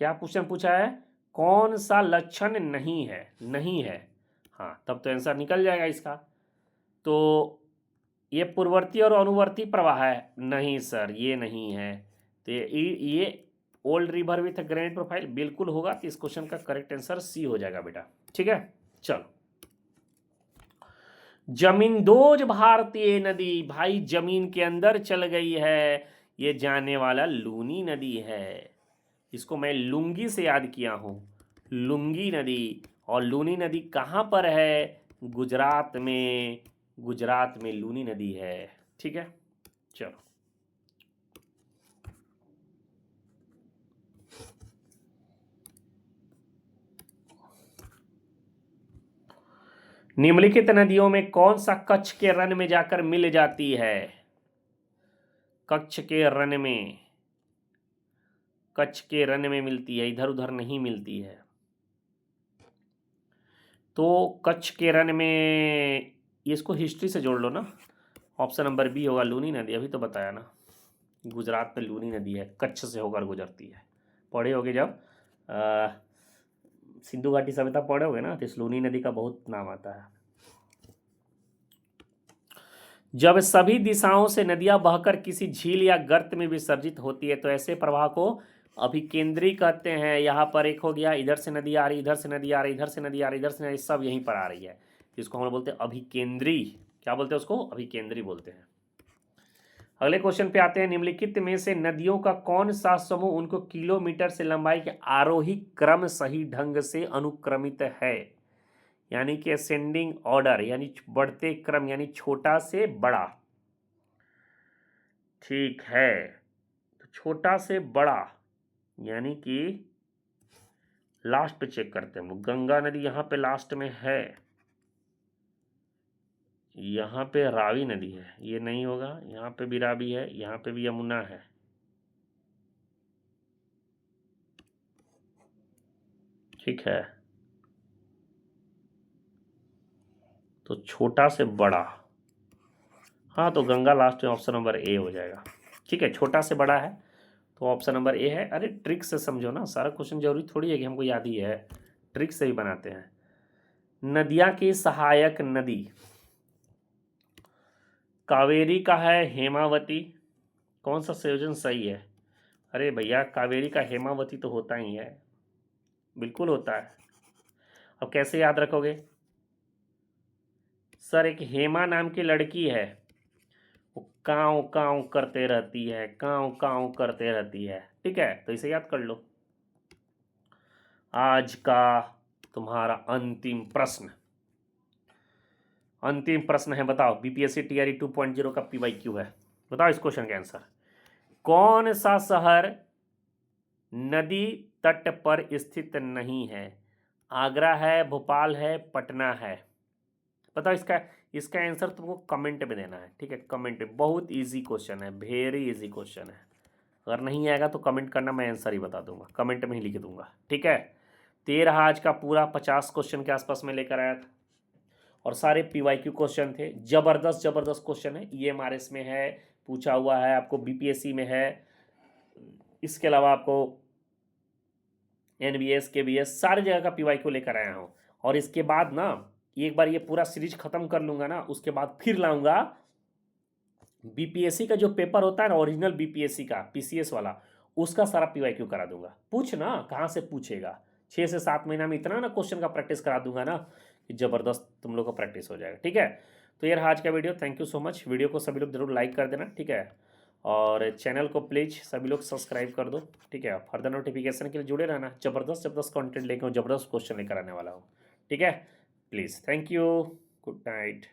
क्या क्वेश्चन पूछा है? कौन सा लक्षण नहीं है? नहीं है, हाँ तब तो आंसर निकल जाएगा इसका। तो ये पूर्ववर्ती और अनुवर्ती प्रवाह है, नहीं सर ये नहीं है। तो ये old river with granite profile बिल्कुल होगा, तो इस क्वेश्चन का करेक्ट आंसर सी हो जाएगा बेटा, ठीक है। चलो, जमींदोज भारतीय नदी, भाई जमीन के अंदर चल गई है, ये जाने वाला लूनी नदी है, इसको मैं लुंगी से याद किया हूं, लुंगी नदी। और लूनी नदी कहां पर है? गुजरात में, गुजरात में लूनी नदी है, ठीक है। चलो, निम्नलिखित नदियों में कौन सा कच्छ के रन में जाकर मिल जाती है? कच्छ के रन में, कच्छ के रन में मिलती है, इधर उधर नहीं मिलती है। तो कच्छ के रन में, इसको हिस्ट्री से जोड़ लो ना, ऑप्शन नंबर बी होगा लूनी नदी, अभी तो बताया ना, गुजरात में लूनी नदी है, कच्छ से होकर गुजरती है। पढ़े होगे जब सिंधु घाटी सभ्यता पढ़े होगे ना, तो इस लूनी नदी का बहुत नाम आता है। जब सभी दिशाओं से नदियां बहकर किसी झील या गर्त में विसर्जित होती है तो ऐसे प्रवाह को अभिकेंद्री कहते हैं। यहाँ पर एक हो गया, इधर से नदी आ रही, इधर से नदी आ रही, इधर से नदी आ रही, इधर से नदी, सब यहीं पर आ रही है, जिसको हम बोलते हैं अभिकेंद्री। क्या बोलते हैं उसको? अभिकेंद्री बोलते हैं। अगले क्वेश्चन पे आते हैं, निम्नलिखित में से नदियों का कौन सा समूह उनको किलोमीटर से लंबाई के आरोही क्रम सही ढंग से अनुक्रमित है? यानी कि असेंडिंग ऑर्डर, यानी बढ़ते क्रम, यानी छोटा से बड़ा, ठीक है। तो छोटा से बड़ा यानी कि लास्ट पे चेक करते हैं, गंगा नदी यहाँ पे लास्ट में है, यहाँ पे रावी नदी है, ये नहीं होगा, यहाँ पे भी रावी है, यहाँ पे भी यमुना है, ठीक है। तो छोटा से बड़ा, हाँ तो गंगा लास्ट में, ऑप्शन नंबर ए हो जाएगा, ठीक है। छोटा से बड़ा है तो ऑप्शन नंबर ए है। अरे ट्रिक से समझो ना, सारा क्वेश्चन जरूरी थोड़ी है कि हमको याद ही है, ट्रिक से ही बनाते हैं। नदियां की सहायक नदी, कावेरी का है हेमावती, कौन सा संयोजन सही है? अरे भैया कावेरी का हेमावती तो होता ही है, बिल्कुल होता है। अब कैसे याद रखोगे सर? एक हेमा नाम की लड़की है, वो काँव काँव करते रहती है, काँव काँव करते रहती है, ठीक है, तो इसे याद कर लो। आज का तुम्हारा अंतिम प्रश्न, अंतिम प्रश्न है, बताओ, बीपीएससी टीआरई 2.0 का पीवाईक्यू है, बताओ इस क्वेश्चन का आंसर। कौन सा शहर नदी तट पर स्थित नहीं है? आगरा है, भोपाल है, पटना है, बताओ इसका इसका आंसर तुमको कमेंट में देना है, ठीक है, कमेंट में। बहुत इजी क्वेश्चन है, वेरी इजी क्वेश्चन है। अगर नहीं आएगा तो कमेंट करना, मैं आंसर ही बता दूंगा, कमेंट में ही लिख दूंगा, ठीक है। तो ये रहा आज का पूरा 50 क्वेश्चन के आसपास में लेकर आया था, और सारे PYQ क्वेश्चन थे। जबरदस्त जबरदस्त क्वेश्चन है, EMRS में है पूछा हुआ है, आपको BPSC में है, इसके अलावा आपको NBS KBS सारी जगह का PYQ लेकर आया हूँ। और इसके बाद ना एक बार ये पूरा सीरीज खत्म कर लूंगा ना, उसके बाद फिर लाऊंगा BPSC का जो पेपर होता है ना, ओरिजिनल BPSC का PCS वाला, उसका सारा PYQ करा दूंगा। पूछ ना कहाँ से पूछेगा, 6 से 7 महीना में इतना ना क्वेश्चन का प्रैक्टिस करा दूंगा ना कि ज़बरदस्त तुम लोग का प्रैक्टिस हो जाएगा, ठीक है। तो यार आज का video, thank you so much. Video को सभी लोग जरूर लाइक कर देना, ठीक है, और चैनल को प्लीज़ सभी लोग सब्सक्राइब कर दो, ठीक है। फर्दर नोटिफिकेशन के लिए जुड़े रहना, ज़बरदस्त ज़बरदस्त कंटेंट लेकर ज़बरदस्त क्वेश्चन लेकर आने वाला हूँ, ठीक है। Please, thank you, good night.